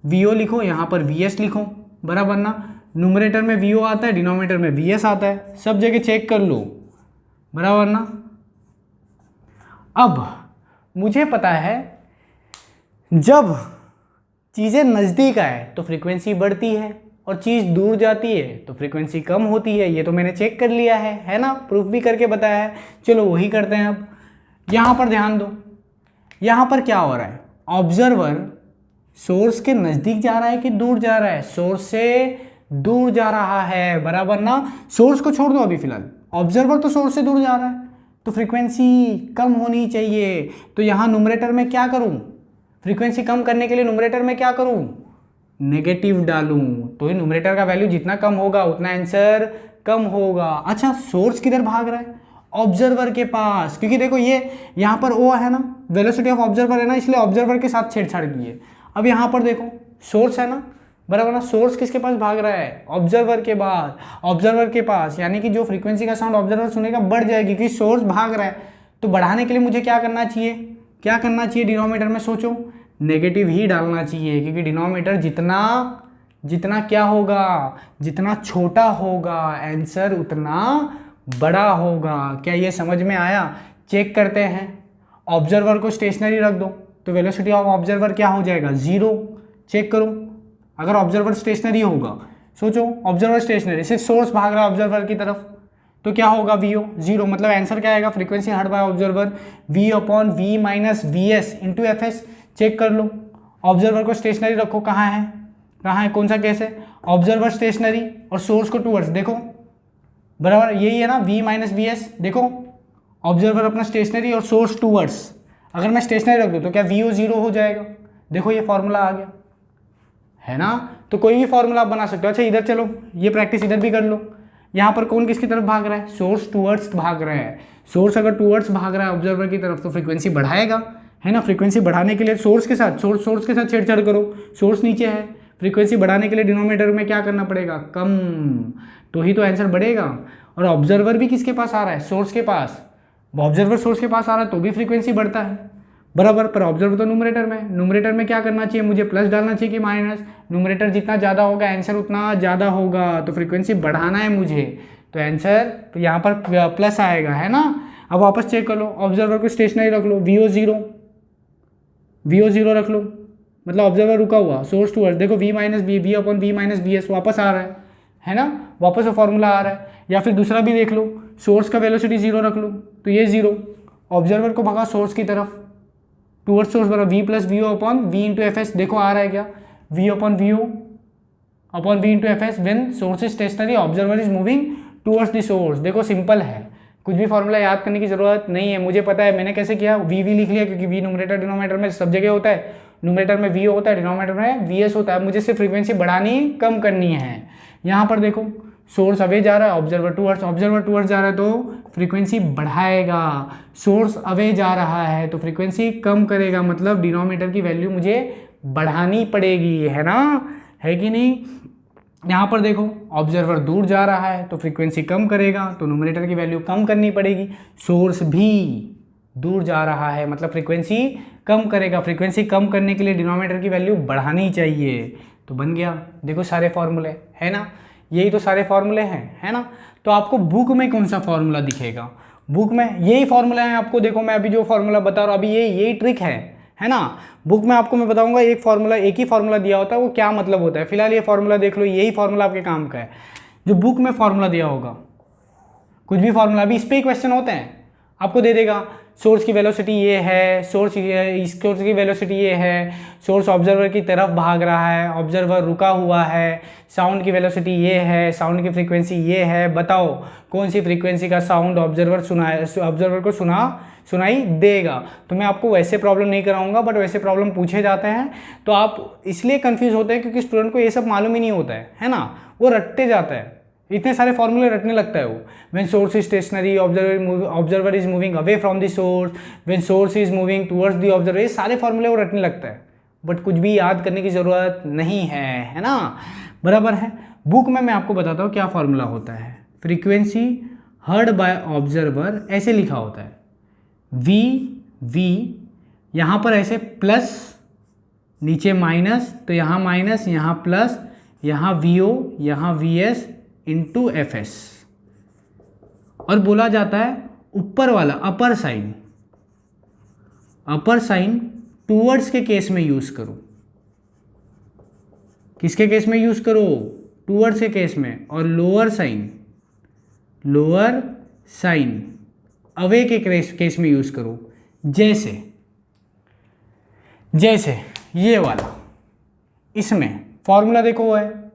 वीओ लिखो, यहाँ पर वीएस लिखो, बराबर ना। न्यूमरेटर में वीओ आता है, डिनोमिनेटर में वीएस आता है, सब जगह चेक कर लो, बराबर ना। अब मुझे पता है जब चीज़ें नज़दीक आए तो फ्रीक्वेंसी बढ़ती है और चीज़ दूर जाती है तो फ्रीक्वेंसी कम होती है। ये तो मैंने चेक कर लिया है ना, प्रूफ भी करके बताया है। चलो वही करते हैं। अब यहाँ पर ध्यान दो, यहाँ पर क्या हो रहा है? ऑब्जर्वर सोर्स के नज़दीक जा रहा है कि दूर जा रहा है? सोर्स से दूर जा रहा है, बराबर ना। सोर्स को छोड़ दो अभी फिलहाल, ऑब्जर्वर तो सोर्स से दूर जा रहा है, तो फ्रीक्वेंसी कम होनी चाहिए। तो यहाँ न्यूमरेटर में क्या करूँ? फ्रीक्वेंसी कम करने के लिए न्यूमरेटर में क्या करूँ? नेगेटिव डालूँ। तो न्यूमरेटर का वैल्यू जितना कम होगा उतना आंसर कम होगा। अच्छा, सोर्स किधर भाग रहा है? ऑब्जर्वर के पास, क्योंकि देखो ये यहाँ पर ओ है ना, वेलोसिटी ऑफ ऑब्जर्वर है ना, इसलिए ऑब्जर्वर के साथ छेड़छाड़ की है। अब यहाँ पर देखो सोर्स है ना, बराबर ना। सोर्स किसके पास भाग रहा है? ऑब्जर्वर के पास। ऑब्जर्वर के पास यानी कि जो फ्रीक्वेंसी का साउंड ऑब्जर्वर सुनेगा बढ़ जाएगी, क्योंकि सोर्स भाग रहा है। तो बढ़ाने के लिए मुझे क्या करना चाहिए? क्या करना चाहिए? डिनोमिनेटर में सोचो, नेगेटिव ही डालना चाहिए, क्योंकि डिनोमिनेटर जितना क्या होगा, जितना छोटा होगा आंसर उतना बड़ा होगा। क्या ये समझ में आया? चेक करते हैं। ऑब्जर्वर को स्टेशनरी रख दो तो वेलोसिटी ऑफ ऑब्जर्वर क्या हो जाएगा? 0। चेक करो, अगर ऑब्जर्वर स्टेशनरी होगा, सोचो ऑब्जर्वर स्टेशनरी, सिर्फ सोर्स भाग रहा है ऑब्जर्वर की तरफ, तो क्या होगा? वीओ 0, मतलब आंसर क्या आएगा? Frequency heard by observer v upon v minus v s into F s. Check कर लो, ऑब्जर्वर को स्टेशनरी रखो, कहाँ है, कौन सा केस है? ऑब्जर्वर स्टेशनरी और सोर्स को टूवर्ड्स, देखो बराबर यही है ना, वी माइनस वी एस। देखो ऑब्जर्वर अपना स्टेशनरी और सोर्स टूवर्ड्स, अगर मैं स्टेशनरी रख दूँ तो क्या वीओ 0 हो जाएगा? देखो ये फॉर्मूला आ गया, है ना। तो कोई भी फॉर्मूला आप बना सकते हो। अच्छा इधर चलो, ये प्रैक्टिस इधर भी कर लो। यहाँ पर कौन किसकी तरफ भाग रहा है? सोर्स टूवर्ड्स भाग रहा है। सोर्स अगर टूवर्ड्स भाग रहा है ऑब्जर्वर की तरफ तो फ्रीक्वेंसी बढ़ाएगा, है ना। फ्रीक्वेंसी बढ़ाने के लिए सोर्स के साथ छेड़छाड़ करो। सोर्स नीचे है, फ्रीक्वेंसी बढ़ाने के लिए डिनोमिनेटर में क्या करना पड़ेगा? कम, तो ही तो आंसर बढ़ेगा। और ऑब्जर्वर भी किसके पास आ रहा है? सोर्स के पास। ऑब्जर्वर सोर्स के पास आ रहा है तो भी फ्रीक्वेंसी बढ़ता है, बराबर। पर ऑब्जर्वर तो न्यूमरेटर में क्या करना चाहिए? मुझे प्लस डालना चाहिए कि माइनस? न्यूमरेटर जितना ज़्यादा होगा आंसर उतना ज़्यादा होगा, तो फ्रीक्वेंसी बढ़ाना है मुझे, तो आंसर तो यहाँ पर प्लस आएगा, है ना। अब वापस चेक कर लो, ऑब्जर्वर को स्टेशनरी रख लो, वीओ 0 रख लो, मतलब ऑब्जर्वर रुका हुआ, सोर्स टूवर्ड्स, देखो v minus v upon v minus v s वापस आ रहा है ना, वापस वो फॉर्मूला आ रहा है। या फिर दूसरा भी देख लो, सोर्स का वेलोसिटी 0 रख लो, तो ये 0, ऑब्जर्वर को भगा सोर्स की तरफ, टूवर्ड्स सोर्स बराबर v plus v upon v into F s. देखो आ रहा है क्या? V upon v into F s when source is stationary, observer is moving towards the source. देखो सिंपल है, कुछ भी फॉर्मूला याद करने की जरूरत नहीं है, मुझे पता है मैंने कैसे किया। वी लिख लिया क्योंकि वी न्यूमरेटर डिनोमिनेटर में सब जगह होता है, न्यूमरेटर में वी होता है, डिनोमिनेटर में वी एस होता है। मुझे सिर्फ फ्रीक्वेंसी बढ़ानी कम करनी है। यहाँ पर देखो सोर्स अवे जा रहा है, ऑब्जर्वर टूवर्ड्स जा रहा है तो फ्रीक्वेंसी बढ़ाएगा, सोर्स अवे जा रहा है तो फ्रीक्वेंसी कम करेगा, मतलब डिनोमिनेटर की वैल्यू मुझे बढ़ानी पड़ेगी, है ना, है कि नहीं। यहाँ पर देखो ऑब्जर्वर दूर जा रहा है तो फ्रीक्वेंसी कम करेगा, तो न्यूमरेटर की वैल्यू कम करनी पड़ेगी। सोर्स भी दूर जा रहा है मतलब फ्रीक्वेंसी कम करेगा, फ्रीक्वेंसी कम करने के लिए डिनोमिनेटर की वैल्यू बढ़ानी चाहिए। तो बन गया, देखो सारे फॉर्मूले, है ना, यही तो सारे फॉर्मूले हैं, है ना। तो आपको बुक में कौन सा फॉर्मूला दिखेगा? बुक में यही फॉर्मूला है आपको। देखो मैं अभी जो फॉर्मूला बता रहा हूँ अभी यही ट्रिक है ना। बुक में आपको मैं बताऊंगा एक ही फॉर्मूला दिया होता है, वो क्या मतलब होता है। फिलहाल ये फॉर्मूला देख लो, यही फॉर्मूला आपके काम का है जो बुक में फॉर्मूला दिया होगा। कुछ भी फॉर्मूला, अभी इस पर ही क्वेश्चन होते हैं, आपको दे देगा सोर्स की वेलोसिटी ये है, सोर्स की वेलोसिटी ये है, सोर्स ऑब्जर्वर की तरफ भाग रहा है, ऑब्जर्वर रुका हुआ है, साउंड की वेलोसिटी ये है, साउंड की फ्रीक्वेंसी ये है, बताओ कौन सी फ्रीक्वेंसी का साउंड ऑब्जर्वर को सुनाई देगा। तो मैं आपको वैसे प्रॉब्लम नहीं कराऊंगा, बट वैसे प्रॉब्लम पूछे जाते हैं तो आप इसलिए कंफ्यूज होते हैं क्योंकि स्टूडेंट को ये सब मालूम ही नहीं होता है ना, वो रटते जाता है, इतने सारे फॉर्मूले रटने लगता है वो। When source is stationary observer is moving away from the source, when source is moving towards the observer, ये सारे फॉर्मूले वो रटने लगता है, बट कुछ भी याद करने की ज़रूरत नहीं है ना, बराबर है। बुक में मैं आपको बताता हूँ क्या फॉर्मूला होता है। फ्रीक्वेंसी हर्ड बाय ऑब्जर्वर ऐसे लिखा होता है, वी यहाँ पर ऐसे प्लस नीचे माइनस, तो यहाँ माइनस यहाँ प्लस, यहाँ वीओ यहाँ वीएस इंटू एफ एस, और बोला जाता है ऊपर वाला अपर साइन टूवर्ड्स के केस में यूज करो। किसके केस में यूज करो? टूवर्ड्स के केस में। और लोअर साइन अवे के केस में यूज करो। जैसे ये वाला, इसमें फॉर्मूला देखो वो है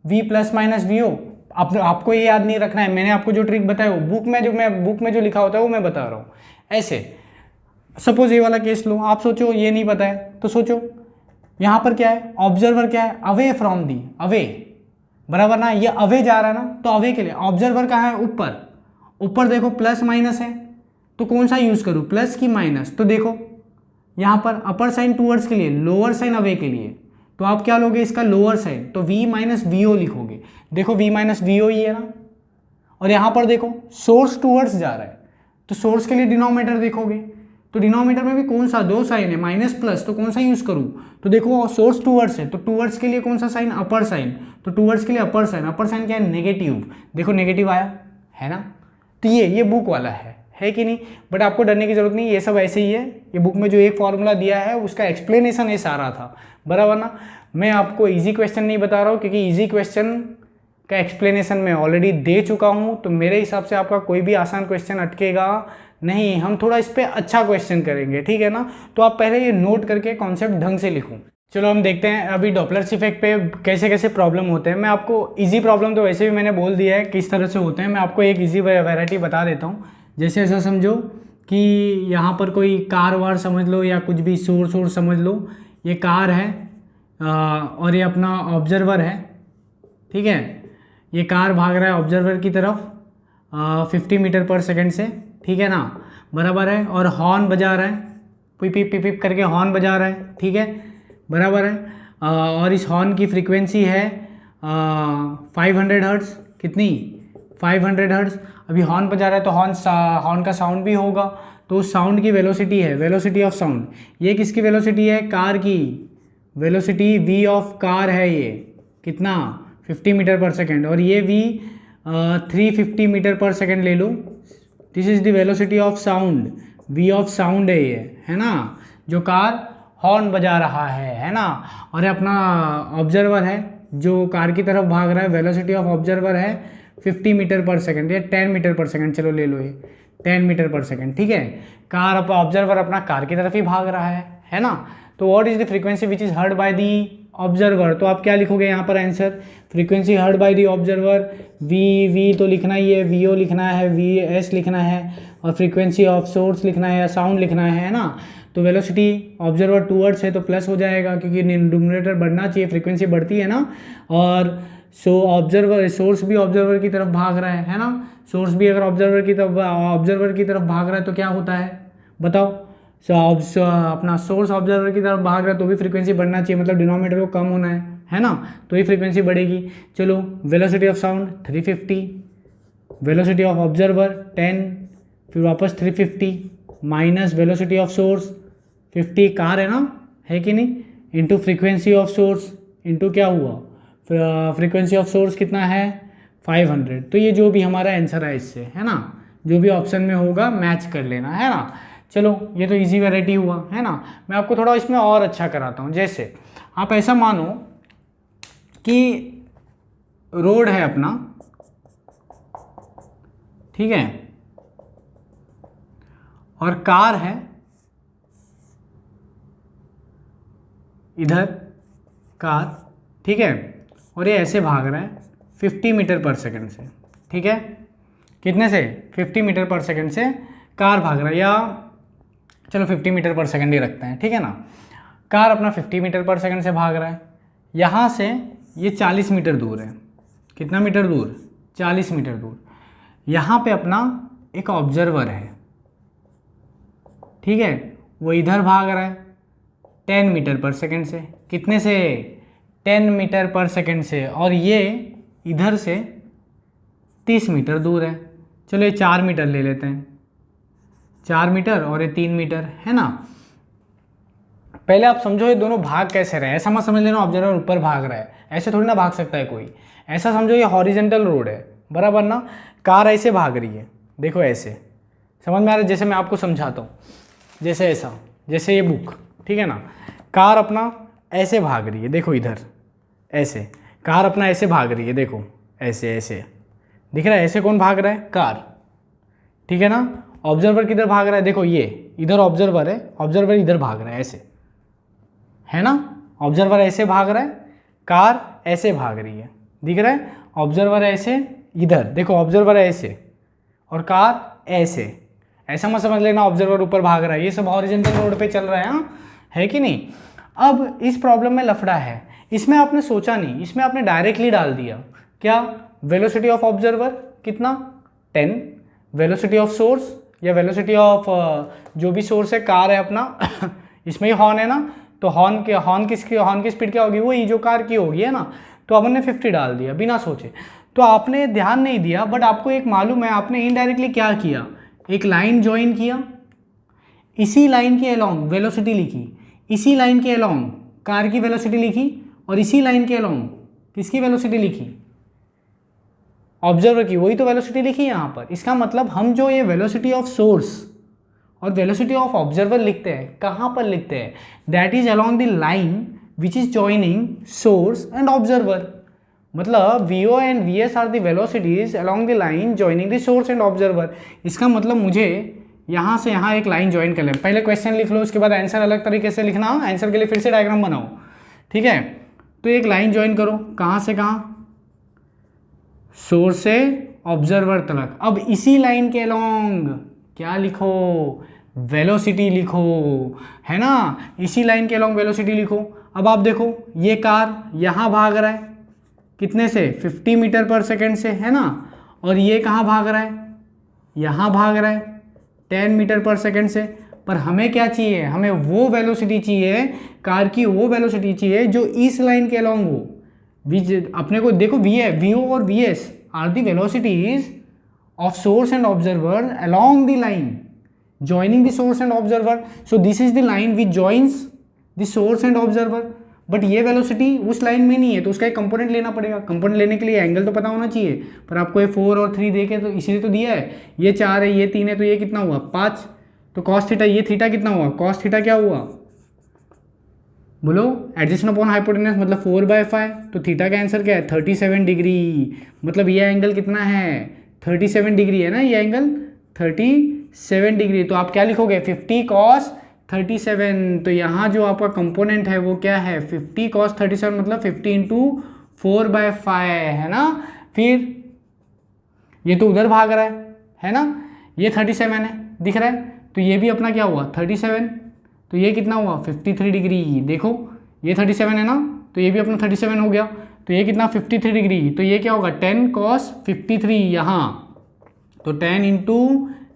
v plus minus v o. आपको ये याद नहीं रखना है, मैंने आपको जो ट्रिक बताया वो बुक में जो लिखा होता है वो मैं बता रहा हूँ। ऐसे सपोज ये वाला केस लो, आप सोचो ये नहीं पता है तो सोचो यहाँ पर क्या है, ऑब्जर्वर क्या है, अवे फ्रॉम दी, अवे, बराबर ना, ये अवे जा रहा है ना, तो अवे के लिए ऑब्जर्वर कहाँ है, ऊपर देखो प्लस माइनस है, तो कौन सा यूज करूँ, प्लस की माइनस? तो देखो यहाँ पर अपर साइन टूवर्ड्स के लिए, लोअर साइन अवे के लिए, तो आप क्या लोगे इसका लोअर साइन, तो v माइनस वी ओ लिखोगे। देखो v माइनस वी ओ ही है ना, और यहाँ पर देखो सोर्स टूवर्ड्स जा रहा है, तो सोर्स के लिए डिनोमिनेटर देखोगे, तो डिनोमिनेटर में भी कौन सा, दो साइन है, माइनस प्लस, तो कौन सा यूज करूँ? तो देखो सोर्स टूवर्ड्स है, तो टूवर्ड्स के लिए कौन सा साइन, अपर साइन, तो टूवर्ड्स के लिए अपर साइन क्या है, नेगेटिव। देखो नेगेटिव आया है ना, तो ये बुक वाला है कि नहीं? बट आपको डरने की जरूरत नहीं, ये सब ऐसे ही है। ये बुक में जो एक फॉर्मूला दिया है उसका एक्सप्लेनेशन ये सारा था, बराबर ना। मैं आपको इजी क्वेश्चन नहीं बता रहा हूँ, क्योंकि इजी क्वेश्चन का एक्सप्लेनेशन मैं ऑलरेडी दे चुका हूँ, तो मेरे हिसाब से आपका कोई भी आसान क्वेश्चन अटकेगा नहीं। हम थोड़ा इस पर अच्छा क्वेश्चन करेंगे, ठीक है ना। तो आप पहले ये नोट करके कॉन्सेप्ट ढंग से लिखूँ। चलो हम देखते हैं अभी डॉपलर्स इफेक्ट पे कैसे कैसे प्रॉब्लम होते हैं। मैं आपको इजी प्रॉब्लम तो वैसे भी मैंने बोल दिया है किस तरह से होते हैं, मैं आपको एक इजी वैरायटी बता देता हूँ। जैसे ऐसा समझो कि यहाँ पर कोई कार वार समझ लो, या कुछ भी सोर्स समझ लो। ये कार है और ये अपना ऑब्जर्वर है, ठीक है। ये कार भाग रहा है ऑब्जर्वर की तरफ 50 मीटर पर सेकंड से, ठीक है ना, बराबर है। और हॉर्न बजा रहा है, पिप पिप पिप करके हॉर्न बजा रहा है, ठीक है, बराबर है। और इस हॉर्न की फ्रीक्वेंसी है 500 हर्ट्ज़। कितनी? 500 हर्ट्ज़। अभी हॉर्न बजा रहा है तो हॉर्न का साउंड भी होगा, तो उस साउंड की वेलोसिटी है, वेलोसिटी ऑफ साउंड। ये किसकी वेलोसिटी है? कार की वेलोसिटी, v ऑफ कार है ये, कितना? 50 मीटर पर सेकेंड। और ये v 350 मीटर पर सेकेंड ले लो। This is the velocity of sound, v of sound है ये, है ना, जो कार हॉर्न बजा रहा है ना। और ये अपना ऑब्जर्वर है जो कार की तरफ भाग रहा है, वेलोसिटी ऑफ ऑब्जर्वर है 50 मीटर पर सेकेंड, या 10 मीटर पर सेकेंड, चलो ले लो ये 10 मीटर पर सेकेंड, ठीक है। कार ऑब्जर्वर अपना कार की तरफ ही भाग रहा है ना। तो what is the frequency which is heard by the observer? तो आप क्या लिखोगे यहाँ पर आंसर? Frequency heard by the observer, v तो लिखना ही है, वी ओ लिखना है, वी एस लिखना है, और फ्रीक्वेंसी ऑफ सोर्स लिखना है या साउंड लिखना है ना। तो वेलोसिटी ऑब्जर्वर टूवर्ड्स है तो प्लस हो जाएगा, क्योंकि डिनोमिनेटर बढ़ना चाहिए, फ्रीक्वेंसी बढ़ती है ना। और ऑब्जर्वर, सोर्स भी ऑब्जर्वर की तरफ भाग रहा है ना। सोर्स भी अगर ऑब्जर्वर की तरफ भाग रहा है तो क्या होता है बताओ? अपना सोर्स ऑब्जर्वर की तरफ भाग रहा है तो भी फ्रीक्वेंसी बढ़ना चाहिए, मतलब डिनोमिनेटर को कम होना है ना, तो ही फ्रीक्वेंसी बढ़ेगी। चलो velocity of sound 350, velocity of observer 10, फिर वापस 350 minus velocity of source 50, car है ना, है कि नहीं, into frequency of source into क्या हुआ, फ्रीक्वेंसी ऑफ सोर्स कितना है 500। तो ये जो भी हमारा आंसर है इससे, है ना, जो भी ऑप्शन में होगा मैच कर लेना, है ना। चलो ये तो इजी वैरायटी हुआ, है ना। मैं आपको थोड़ा इसमें और अच्छा कराता हूँ। जैसे आप ऐसा मानो कि रोड है अपना, ठीक है, और कार है इधर, कार, ठीक है, और ये ऐसे भाग रहा है 50 मीटर पर सेकंड से, ठीक है। कितने से? 50 मीटर पर सेकंड से कार भाग रहा है, या चलो 50 मीटर पर सेकंड ही रखते हैं, ठीक है ना। कार अपना 50 मीटर पर सेकंड से भाग रहा है, यहाँ से ये 40 मीटर दूर है। कितना मीटर दूर? 40 मीटर दूर। यहाँ पे अपना एक ऑब्जर्वर है, ठीक है, वो इधर भाग रहा है 10 मीटर पर सेकेंड से। कितने से? 10 मीटर पर सेकेंड से। और ये इधर से 30 मीटर दूर है। चलो ये 4 मीटर ले लेते हैं, 4 मीटर और ये 3 मीटर, है ना। पहले आप समझो ये दोनों भाग कैसे रहे। ऐसा मत समझ लेना ऑब्जर्वर ऊपर भाग रहा है, ऐसे थोड़ी ना भाग सकता है कोई। ऐसा समझो ये हॉरिजेंटल रोड है, बराबर ना। कार ऐसे भाग रही है, देखो ऐसे, समझ में आ रहा है? जैसे मैं आपको समझाता हूँ, जैसे ऐसा, जैसे ये बुक, ठीक है ना। कार अपना ऐसे भाग रही है, देखो इधर ऐसे, कार अपना ऐसे भाग रही है, देखो ऐसे ऐसे दिख रहा है। ऐसे कौन भाग रहा है? कार, ठीक है ना। ऑब्जर्वर किधर भाग रहा है? देखो ये इधर ऑब्जर्वर है, ऑब्जर्वर इधर भाग रहा है ऐसे, है ना। ऑब्जर्वर ऐसे भाग रहा है, कार ऐसे भाग रही है, दिख रहा है। ऑब्जर्वर ऐसे इधर, देखो ऑब्जर्वर ऐसे और कार ऐसे। ऐसा मत समझ लेना ऑब्जर्वर ऊपर भाग रहा है, ये सब हॉरिजॉन्टल रोड पे चल रहा है, हाँ, है कि नहीं। अब इस प्रॉब्लम में लफड़ा है, इसमें आपने सोचा नहीं, इसमें आपने डायरेक्टली डाल दिया। क्या? वेलोसिटी ऑफ ऑब्जर्वर कितना? 10। वेलोसिटी ऑफ सोर्स या वेलोसिटी ऑफ जो भी सोर्स है, कार है अपना इसमें ही हॉर्न है ना, तो हॉर्न की स्पीड क्या होगी? वही जो कार की होगी, है ना। तो अपन ने 50 डाल दिया बिना सोचे। तो आपने ध्यान नहीं दिया, बट आपको एक मालूम है, आपने इनडायरेक्टली क्या किया, एक लाइन ज्वाइन किया, इसी लाइन के अलोंग वेलोसिटी लिखी, इसी लाइन के अलोंग कार की वेलोसिटी लिखी, और इसी लाइन के अलोंग किसकी वेलोसिटी लिखी? ऑब्जर्वर की। वही तो वेलोसिटी लिखी यहाँ पर। इसका मतलब हम जो ये वेलोसिटी ऑफ सोर्स और वेलोसिटी ऑफ ऑब्जर्वर लिखते हैं, कहाँ पर लिखते हैं? That is along the line which is joining source and observer. मतलब VO and VS are the velocities along the line joining the source and observer. इसका मतलब मुझे यहाँ से यहाँ एक लाइन ज्वाइन कर ले। पहले क्वेश्चन लिख लो, उसके बाद आंसर अलग तरीके से लिखना। आंसर के लिए फिर से डायग्राम बनाओ, ठीक है। तो एक लाइन ज्वाइन करो, कहाँ से कहाँ? सोर्स से ऑब्जर्वर तक। अब इसी लाइन के अलोंग क्या लिखो? वेलोसिटी लिखो, है ना। इसी लाइन के अलोंग वेलोसिटी लिखो। अब आप देखो ये कार यहाँ भाग रहा है, कितने से? 50 मीटर पर सेकेंड से, है ना। और ये कहाँ भाग रहा है? यहाँ भाग रहा है 10 मीटर पर सेकेंड से। पर हमें क्या चाहिए? हमें वो वेलोसिटी चाहिए, कार की वो वेलोसिटी चाहिए जो इस लाइन के अलोंग हो। अपने को देखो VO और VS are the velocities of source and observer along the line joining the source and observer. So this is the line which joins the source and observer. But ये वेलोसिटी उस लाइन में नहीं है, तो उसका एक कंपोनेंट लेना पड़ेगा। कंपोनेंट लेने के लिए एंगल तो पता होना चाहिए, पर आपको ये 4 और 3 देखे तो इसीलिए तो दिया है। ये 4 है, ये 3 है, तो ये कितना हुआ? 5। तो कॉस थीटा, ये थीटा कितना हुआ? कॉस थीटा क्या हुआ? बोलो। एडजस्टेशन अपॉन हाइपोटेनस मतलब 4/5। तो थीटा का आंसर क्या है? 37 डिग्री। मतलब ये एंगल कितना है? 37 डिग्री है ना, ये एंगल 37 डिग्री। तो आप क्या लिखोगे? 50 cos 37। तो यहाँ जो आपका कंपोनेंट है वो क्या है? 50 cos 37 मतलब 50 इंटू 4/5, है ना। फिर ये तो उधर भाग रहा है ना, ये 37 है, दिख रहा है। तो ये भी अपना क्या हुआ? 37। तो ये कितना हुआ? 53 डिग्री। देखो ये 37 है ना, तो ये भी अपना 37 हो गया। तो ये कितना? 53 डिग्री। तो ये क्या होगा? 10 cos 53 यहाँ, तो 10 इंटू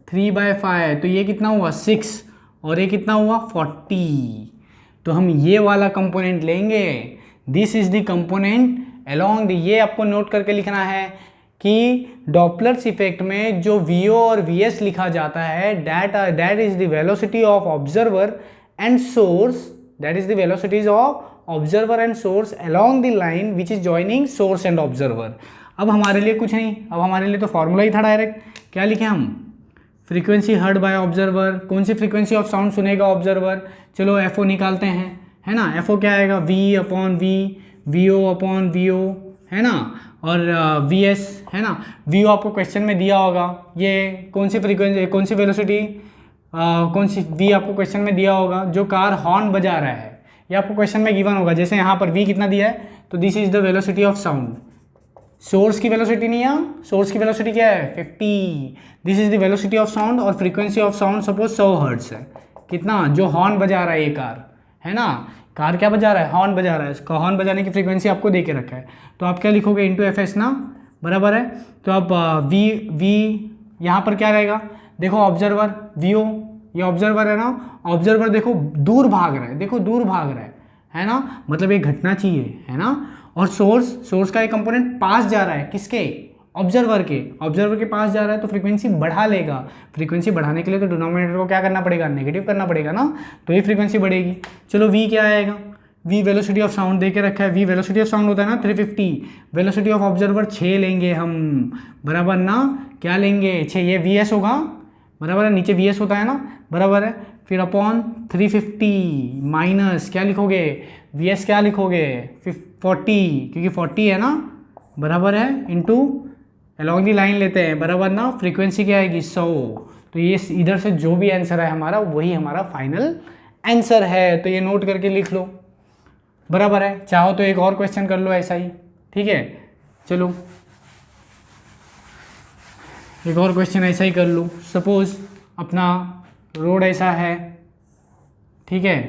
3/5। तो ये कितना हुआ? 6। और ये कितना हुआ? 40। तो हम ये वाला कंपोनेंट लेंगे। This is the component along the, ये आपको नोट करके लिखना है कि डॉपलर्स इफेक्ट में जो VO और VS लिखा जाता है, that is the velocity of observer and source, that is the velocities of observer and source along the line which is joining source and observer. अब हमारे लिए कुछ नहीं, अब हमारे लिए तो फॉर्मूला ही था डायरेक्ट। क्या लिखे हम? Frequency heard by observer. कौन सी फ्रीक्वेंसी ऑफ साउंड सुनेगा ऑब्जर्वर? चलो FO निकालते हैं, है ना। FO क्या आएगा? V/V, VO/VO, है ना। और VS, है ना। VO आपको क्वेश्चन में दिया होगा, ये कौन सी फ्रीक्वेंसी, कौन सी वेलोसिटी, कौन सी V आपको क्वेश्चन में दिया होगा जो कार हॉर्न बजा रहा है, ये आपको क्वेश्चन में गिवन होगा। जैसे यहाँ पर V कितना दिया है, तो this is the velocity of sound. Source की वेलोसिटी नहीं है, सोर्स की वेलोसिटी क्या है? 50। This is the velocity of sound और frequency of sound suppose 100 hertz है। कितना? जो हॉर्न बजा रहा है ये कार, है ना। कार क्या बजा रहा है? हॉर्न बजा रहा है। इसका हॉर्न बजाने की फ्रीक्वेंसी आपको दे के रखा है। तो आप क्या लिखोगे? इंटू FS ना, बराबर है। तो अब वी वी यहाँ पर क्या रहेगा, देखो ऑब्जर्वर वीओ, ये ऑब्जर्वर है ना, ऑब्जर्वर देखो दूर भाग रहा है, देखो दूर भाग रहा है ना, मतलब ये घटना चाहिए, है ना। और सोर्स का एक कंपोनेंट पास जा रहा है, किसके, ऑब्जर्वर के पास जा रहा है, तो फ्रीक्वेंसी बढ़ा लेगा। फ्रीक्वेंसी बढ़ाने के लिए तो डिनोमिनेटर को क्या करना पड़ेगा, नेगेटिव करना पड़ेगा ना, तो ये फ्रीक्वेंसी बढ़ेगी। चलो वी क्या आएगा, वी वेलोसिटी ऑफ साउंड दे के रखा है, वी वेलोसिटी ऑफ साउंड होता है ना 350, वेलोसिटी ऑफ ऑब्जर्वर 6 लेंगे हम, बराबर ना, क्या लेंगे 6, ये वी एस होगा, बराबर है, नीचे वी एस होता है ना, बराबर है। फिर अपॉन 350 माइनस क्या लिखोगे, वी एस क्या लिखोगे 40, क्योंकि 40 है ना, बराबर है, इंटू अलॉन्ग दी लाइन लेते हैं, बराबर ना, फ्रीक्वेंसी क्या आएगी 100। तो ये इधर से जो भी आंसर है हमारा वही हमारा फाइनल आंसर है, तो ये नोट करके लिख लो, बराबर है। चाहो तो एक और क्वेश्चन कर लो ऐसा ही, ठीक है। चलो एक और क्वेश्चन ऐसा ही कर लो। सपोज अपना रोड ऐसा है, ठीक है,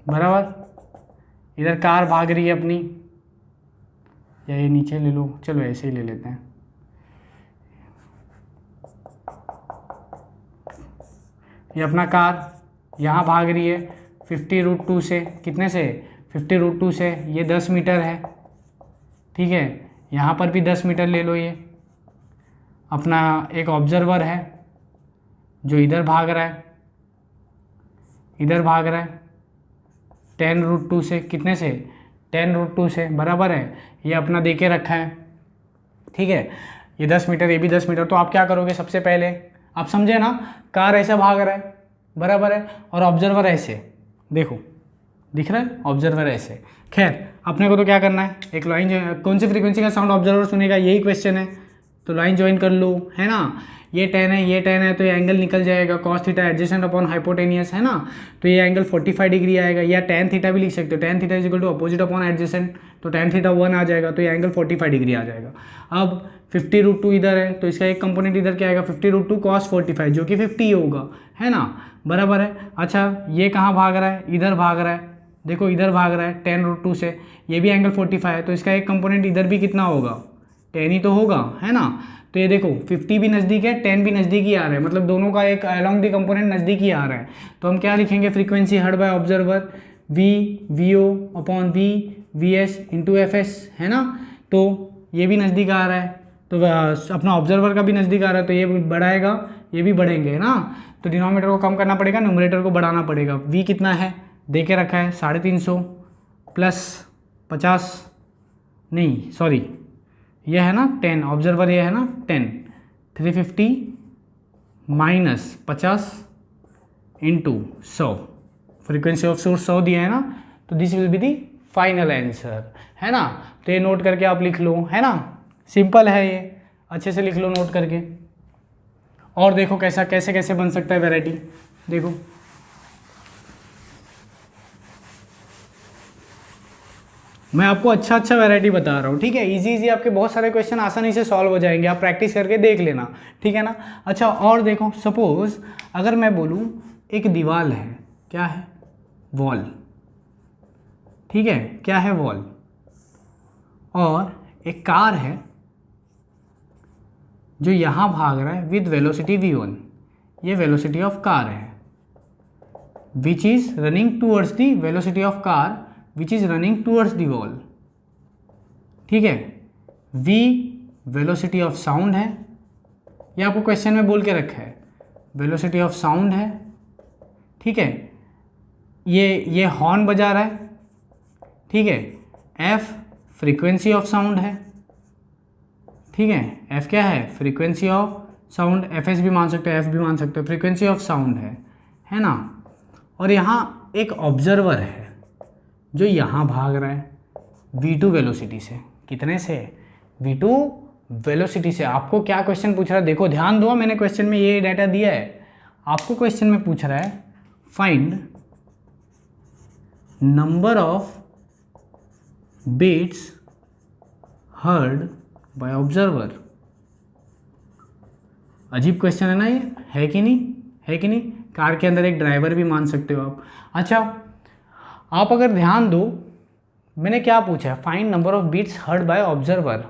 बराबर, इधर कार भाग रही है अपनी, या ये नीचे ले लो, चलो ऐसे ही ले लेते हैं। ये अपना कार यहाँ भाग रही है 50√2 से, कितने से, 50√2 से, ये 10 मीटर है, ठीक है। यहाँ पर भी 10 मीटर ले लो। ये अपना एक ऑब्जर्वर है जो इधर भाग रहा है, इधर भाग रहा है 10√2 से, कितने से, 10√2 से, बराबर है। ये अपना दे के रखा है, ठीक है, ये 10 मीटर, ये भी 10 मीटर। तो आप क्या करोगे, सबसे पहले आप समझे ना, कार ऐसा भाग रहा है, बराबर है, और ऑब्जर्वर ऐसे, देखो दिख रहा है, ऑब्जर्वर ऐसे। खैर अपने को तो क्या करना है, एक लाइन, कौन सी फ्रीक्वेंसी का साउंड ऑब्जर्वर सुनेगा, यही क्वेश्चन है, तो लाइन ज्वाइन कर लो, है ना। ये 10 है, ये 10 है, तो ये एंगल निकल जाएगा cos theta adjacent upon hypotenuse, है ना, तो ये एंगल 45 डिग्री आएगा, या tan थीटा भी लिख सकते हो, tan theta is equal to opposite upon adjacent, तो tan थीटा 1 आ जाएगा, तो ये एंगल 45 डिग्री आ जाएगा। अब 50√2 इधर है, तो इसका एक कंपोनेंट इधर क्या आएगा, 50√2 cos 45, जो कि 50 ही होगा, है ना, बराबर है। अच्छा ये कहाँ भाग रहा है, इधर भाग रहा है, देखो इधर भाग रहा है 10√2 से, ये भी एंगल 45 है, तो इसका एक कंपोनेंट इधर भी कितना होगा, 10 ही तो होगा, है ना। तो ये देखो 50 भी नज़दीक है, 10 भी नज़दीक ही आ रहा है, मतलब दोनों का एक अलॉन्ग दी कंपोनेंट नज़दीक ही आ रहा है। तो हम क्या लिखेंगे, frequency heard by observer v O upon v s into F S, है ना। तो ये भी नज़दीक आ रहा है, तो अपना ऑब्जर्वर का भी नज़दीक आ रहा है, तो ये बढ़ाएगा, ये भी बढ़ेंगे, है ना। तो डिनोमिनेटर को कम करना पड़ेगा, न्यूमरेटर को बढ़ाना पड़ेगा। वी कितना है, दे के रखा है 350 प्लस 50, नहीं सॉरी, यह है ना 10, ऑब्जर्वर ये है ना 10, 350 minus 50 into 100, frequency of source 100 दिया है ना, तो this will be the final answer, है ना। तो ये नोट करके आप लिख लो, है ना, सिंपल है ये, अच्छे से लिख लो नोट करके। और देखो कैसा कैसे कैसे बन सकता है वैरायटी, देखो मैं आपको अच्छा वैरायटी बता रहा हूँ, ठीक है। इजी आपके बहुत सारे क्वेश्चन आसानी से सॉल्व हो जाएंगे, आप प्रैक्टिस करके देख लेना, ठीक है ना। अच्छा और देखो, सपोज अगर मैं बोलूँ एक दीवार है, क्या है, वॉल, ठीक है, क्या है, वॉल, और एक कार है जो यहाँ भाग रहा है विद वेलोसिटी v1, ये वेलोसिटी ऑफ कार है, which is running towards the velocity of car which is running towards the wall, ठीक है। v वेलोसिटी ऑफ साउंड है, ये आपको क्वेश्चन में बोल के रखा है, वेलोसिटी ऑफ साउंड है, ठीक है। ये हॉर्न बजा रहा है, ठीक है। f फ्रीक्वेंसी ऑफ साउंड है, ठीक है, f क्या है, फ्रीक्वेंसी ऑफ साउंड, fs भी मान सकते हो, f भी मान सकते हो, फ्रीक्वेंसी ऑफ साउंड है ना। और यहाँ एक ऑब्जर्वर है जो यहाँ भाग रहा है v2 वेलोसिटी से, कितने से, v2 वेलोसिटी से। आपको क्या क्वेश्चन पूछ रहा है, देखो ध्यान दो, मैंने क्वेश्चन में ये डाटा दिया है, आपको क्वेश्चन में पूछ रहा है find number of beats heard by observer. अजीब क्वेश्चन है ना ये, है कि नहीं, है कि नहीं। कार के अंदर एक ड्राइवर भी मान सकते हो आप। अच्छा आप अगर ध्यान दो, मैंने क्या पूछा है, find number of beats heard by observer,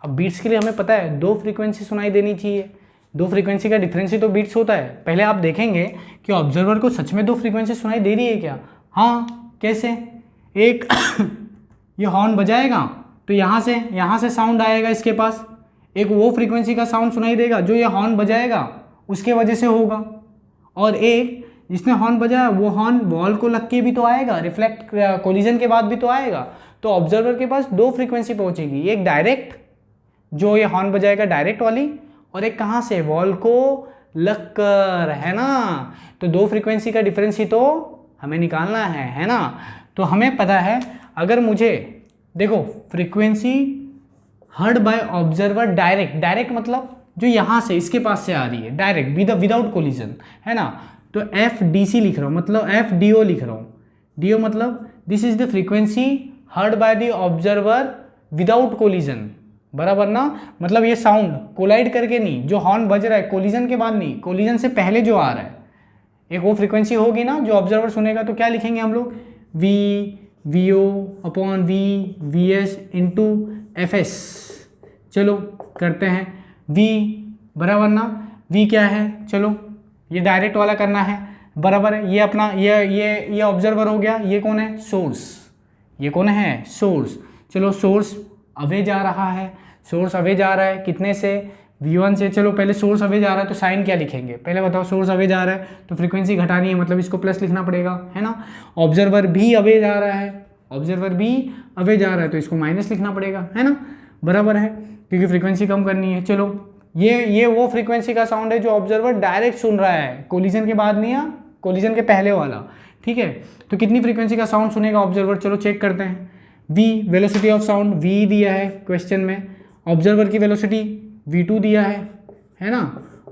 अब बीट्स के लिए हमें पता है 2 फ्रीक्वेंसी सुनाई देनी चाहिए, 2 फ्रीक्वेंसी का डिफरेंस ही तो बीट्स होता है। पहले आप देखेंगे कि ऑब्जर्वर को सच में 2 फ्रीक्वेंसी सुनाई दे रही है क्या? हाँ, कैसे? एक ये हॉर्न बजाएगा तो यहाँ से साउंड आएगा इसके पास, एक वो फ्रीक्वेंसी का साउंड सुनाई देगा जो ये हॉर्न बजाएगा उसके वजह से होगा, और एक जिसने हॉर्न बजाया वो हॉर्न वॉल को लग के भी तो आएगा, रिफ्लेक्ट कोलिजन के बाद भी तो आएगा। तो ऑब्जर्वर के पास 2 फ्रीक्वेंसी पहुंचेगी, एक डायरेक्ट जो ये हॉर्न बजाएगा डायरेक्ट वाली, और एक कहाँ से? वॉल को लग कर, है ना। तो 2 फ्रीक्वेंसी का डिफरेंस ही तो हमें निकालना है ना। तो हमें पता है, अगर मुझे देखो frequency heard by observer direct मतलब जो यहाँ से इसके पास से आ रही है डायरेक्ट विदाउट कोलिजन, है ना। तो FDC लिख रहा हूँ, मतलब FDO लिख रहा हूँ। DO मतलब this is the frequency heard by the observer without collision, बराबर ना। मतलब ये साउंड कोलाइड करके नहीं, जो हॉर्न बज रहा है कोलिजन के बाद नहीं, कोलिजन से पहले जो आ रहा है, एक वो फ्रीक्वेंसी होगी ना जो ऑब्जर्वर सुनेगा। तो क्या लिखेंगे हम लोग? VO upon VS into FS। चलो करते हैं, V बराबर ना, V क्या है? चलो ये डायरेक्ट वाला करना है, बराबर है। ये अपना ये ऑब्जर्वर हो गया, ये कौन है? सोर्स। ये कौन है? सोर्स। चलो सोर्स अवे जा रहा है, सोर्स अवे जा रहा है कितने से? V1 से। चलो पहले सोर्स अवे जा रहा है तो साइन क्या लिखेंगे? पहले बताओ, सोर्स अवे जा रहा है तो फ्रीक्वेंसी घटानी है, मतलब इसको प्लस लिखना पड़ेगा, है ना। ऑब्जर्वर भी अवे जा रहा है, ऑब्जर्वर भी अवे जा रहा है तो इसको माइनस लिखना पड़ेगा, है ना, बराबर है, क्योंकि फ्रीक्वेंसी कम करनी है। चलो ये वो फ्रीक्वेंसी का साउंड है जो ऑब्जर्वर डायरेक्ट सुन रहा है, कोलिजन के बाद नहीं है, कोलिजन के पहले वाला, ठीक है। तो कितनी फ्रीक्वेंसी का साउंड सुनेगा ऑब्जर्वर? चलो चेक करते हैं। V velocity of sound V दिया है क्वेश्चन में, ऑब्जर्वर की वेलोसिटी V2 दिया है ना,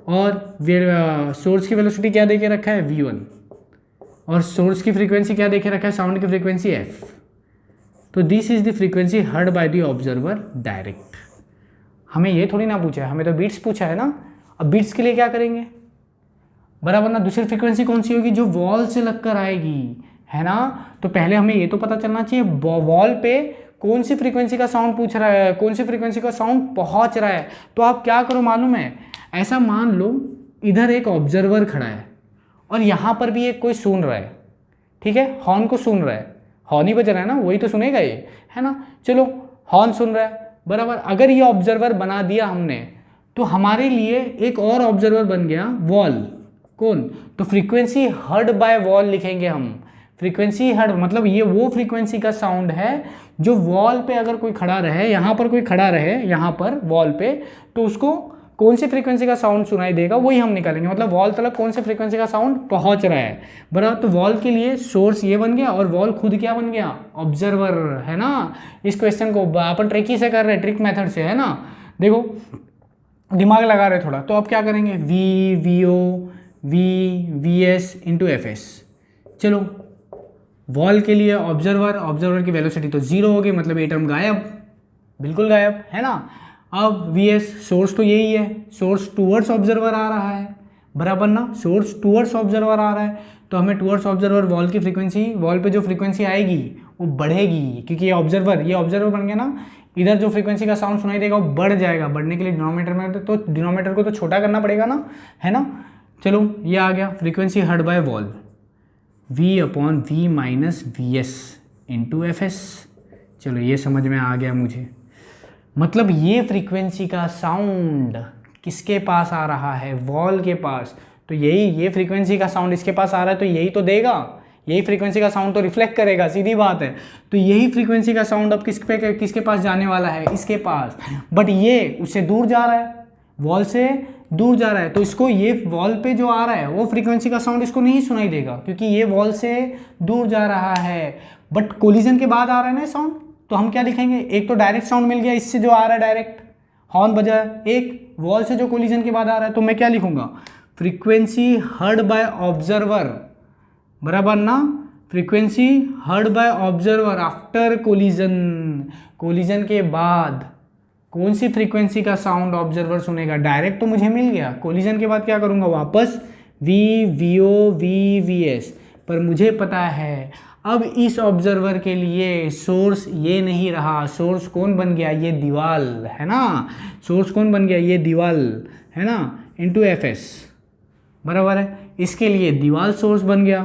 और सोर्स की वेलोसिटी क्या देके रखा है? V1, और सोर्स की फ्रीक्वेंसी क्या देके रखा है? साउंड की फ्रीक्वेंसी F। तो this is the frequency heard by the observer direct. हमें ये थोड़ी ना पूछा है, हमें तो बीट्स पूछा है ना। अब बीट्स के लिए क्या करेंगे? बराबर ना, दूसरी फ्रीक्वेंसी कौन सी होगी? जो वॉल से लगकर आएगी, है ना। तो पहले हमें ये तो पता चलना चाहिए वॉल पे कौन सी फ्रीक्वेंसी का साउंड पूछ रहा है, कौन सी फ्रीक्वेंसी का साउंड पहुंच रहा है। तो आप क्या करो मालूम है, ऐसा मान लो इधर एक ऑब्जर्वर खड़ा है और यहाँ पर भी एक कोई सुन रहा है, ठीक है, हॉर्न को सुन रहा है, हॉर्न ही बज रहा है ना, वही तो सुनेगा ये, है ना। चलो हॉर्न सुन रहा है, बराबर। अगर ये ऑब्जर्वर बना दिया हमने तो हमारे लिए एक और ऑब्जर्वर बन गया वॉल। कौन? तो फ्रीक्वेंसी हर्ड बाय वॉल लिखेंगे हम। फ्रीक्वेंसी हर्ड मतलब ये वो फ्रीक्वेंसी का साउंड है जो वॉल पे अगर कोई खड़ा रहे, यहाँ पर कोई खड़ा रहे यहाँ पर वॉल पे, तो उसको कौन सी फ्रीक्वेंसी का साउंड सुनाई देगा वही हम निकालेंगे। मतलब वॉल तक कौन सी फ्रीक्वेंसी का साउंड पहुंच रहा है, बराबर। तो वॉल के लिए सोर्स ये बन गया और वॉल खुद क्या बन गया? ऑब्जर्वर, है ना। इस क्वेश्चन को अपन ट्रिकी से कर रहे हैं, ट्रिक मेथड से, है ना। देखो दिमाग लगा रहे थोड़ा, तो अब क्या करेंगे? VO VS into FS। चलो वॉल के लिए ऑब्जर्वर की वेलोसिटी तो 0 होगी, मतलब ये टर्म गायब, बिल्कुल गायब, है ना। अब VS सोर्स तो यही है, सोर्स टूवर्ड्स ऑब्जर्वर आ रहा है, बराबर ना, सोर्स टूवर्ड्स ऑब्जर्वर आ रहा है, तो हमें टूवर्ड्स ऑब्जर्वर वॉल की फ्रीक्वेंसी, वॉल पे जो फ्रीक्वेंसी आएगी वो बढ़ेगी, क्योंकि ये ऑब्जर्वर बन गया ना। इधर जो फ्रीक्वेंसी का साउंड सुनाई देगा वो बढ़ जाएगा, बढ़ने के लिए डिनोमिनेटर में तो डिनोमिनेटर को तो छोटा करना पड़ेगा ना, है ना। चलो ये आ गया frequency heard bye wall, V upon V minus VS into FS। चलो ये समझ में आ गया मुझे। मतलब ये फ्रीक्वेंसी का साउंड किसके पास आ रहा है? वॉल के पास। तो ये फ्रीक्वेंसी का साउंड इसके पास आ रहा है तो यही तो देगा, यही फ्रीक्वेंसी का साउंड तो रिफ्लेक्ट करेगा, सीधी बात है। तो यही फ्रीक्वेंसी का साउंड अब किसके पास जाने वाला है? इसके पास। बट ये उससे दूर जा रहा है, वॉल से दूर जा रहा है, तो इसको ये वॉल पे जो आ रहा है वो फ्रीक्वेंसी का साउंड इसको नहीं सुनाई देगा, क्योंकि ये वॉल से दूर जा रहा है। बट कोलिजन के बाद आ रहा है ना साउंड, तो हम क्या लिखेंगे? एक तो डायरेक्ट साउंड मिल गया इससे जो आ रहा है डायरेक्ट हॉर्न बजा, एक वॉल से जो कोलिजन के बाद आ रहा है, तो मैं क्या लिखूंगा? फ्रीक्वेंसी हर्ड बाय ऑब्जर्वर, बराबर ना, frequency heard by observer after collision. Collision के बाद कौन सी फ्रीक्वेंसी का साउंड ऑब्जर्वर सुनेगा? डायरेक्ट तो मुझे मिल गया, कोलिजन के बाद क्या करूंगा? वापस VO VS। पर मुझे पता है अब इस ऑब्जर्वर के लिए सोर्स ये नहीं रहा, सोर्स कौन बन गया, ये दीवाल है ना, सोर्स कौन बन गया, ये दीवाल है ना, इनटू एफ एस बराबर है। इसके लिए दीवाल सोर्स बन गया,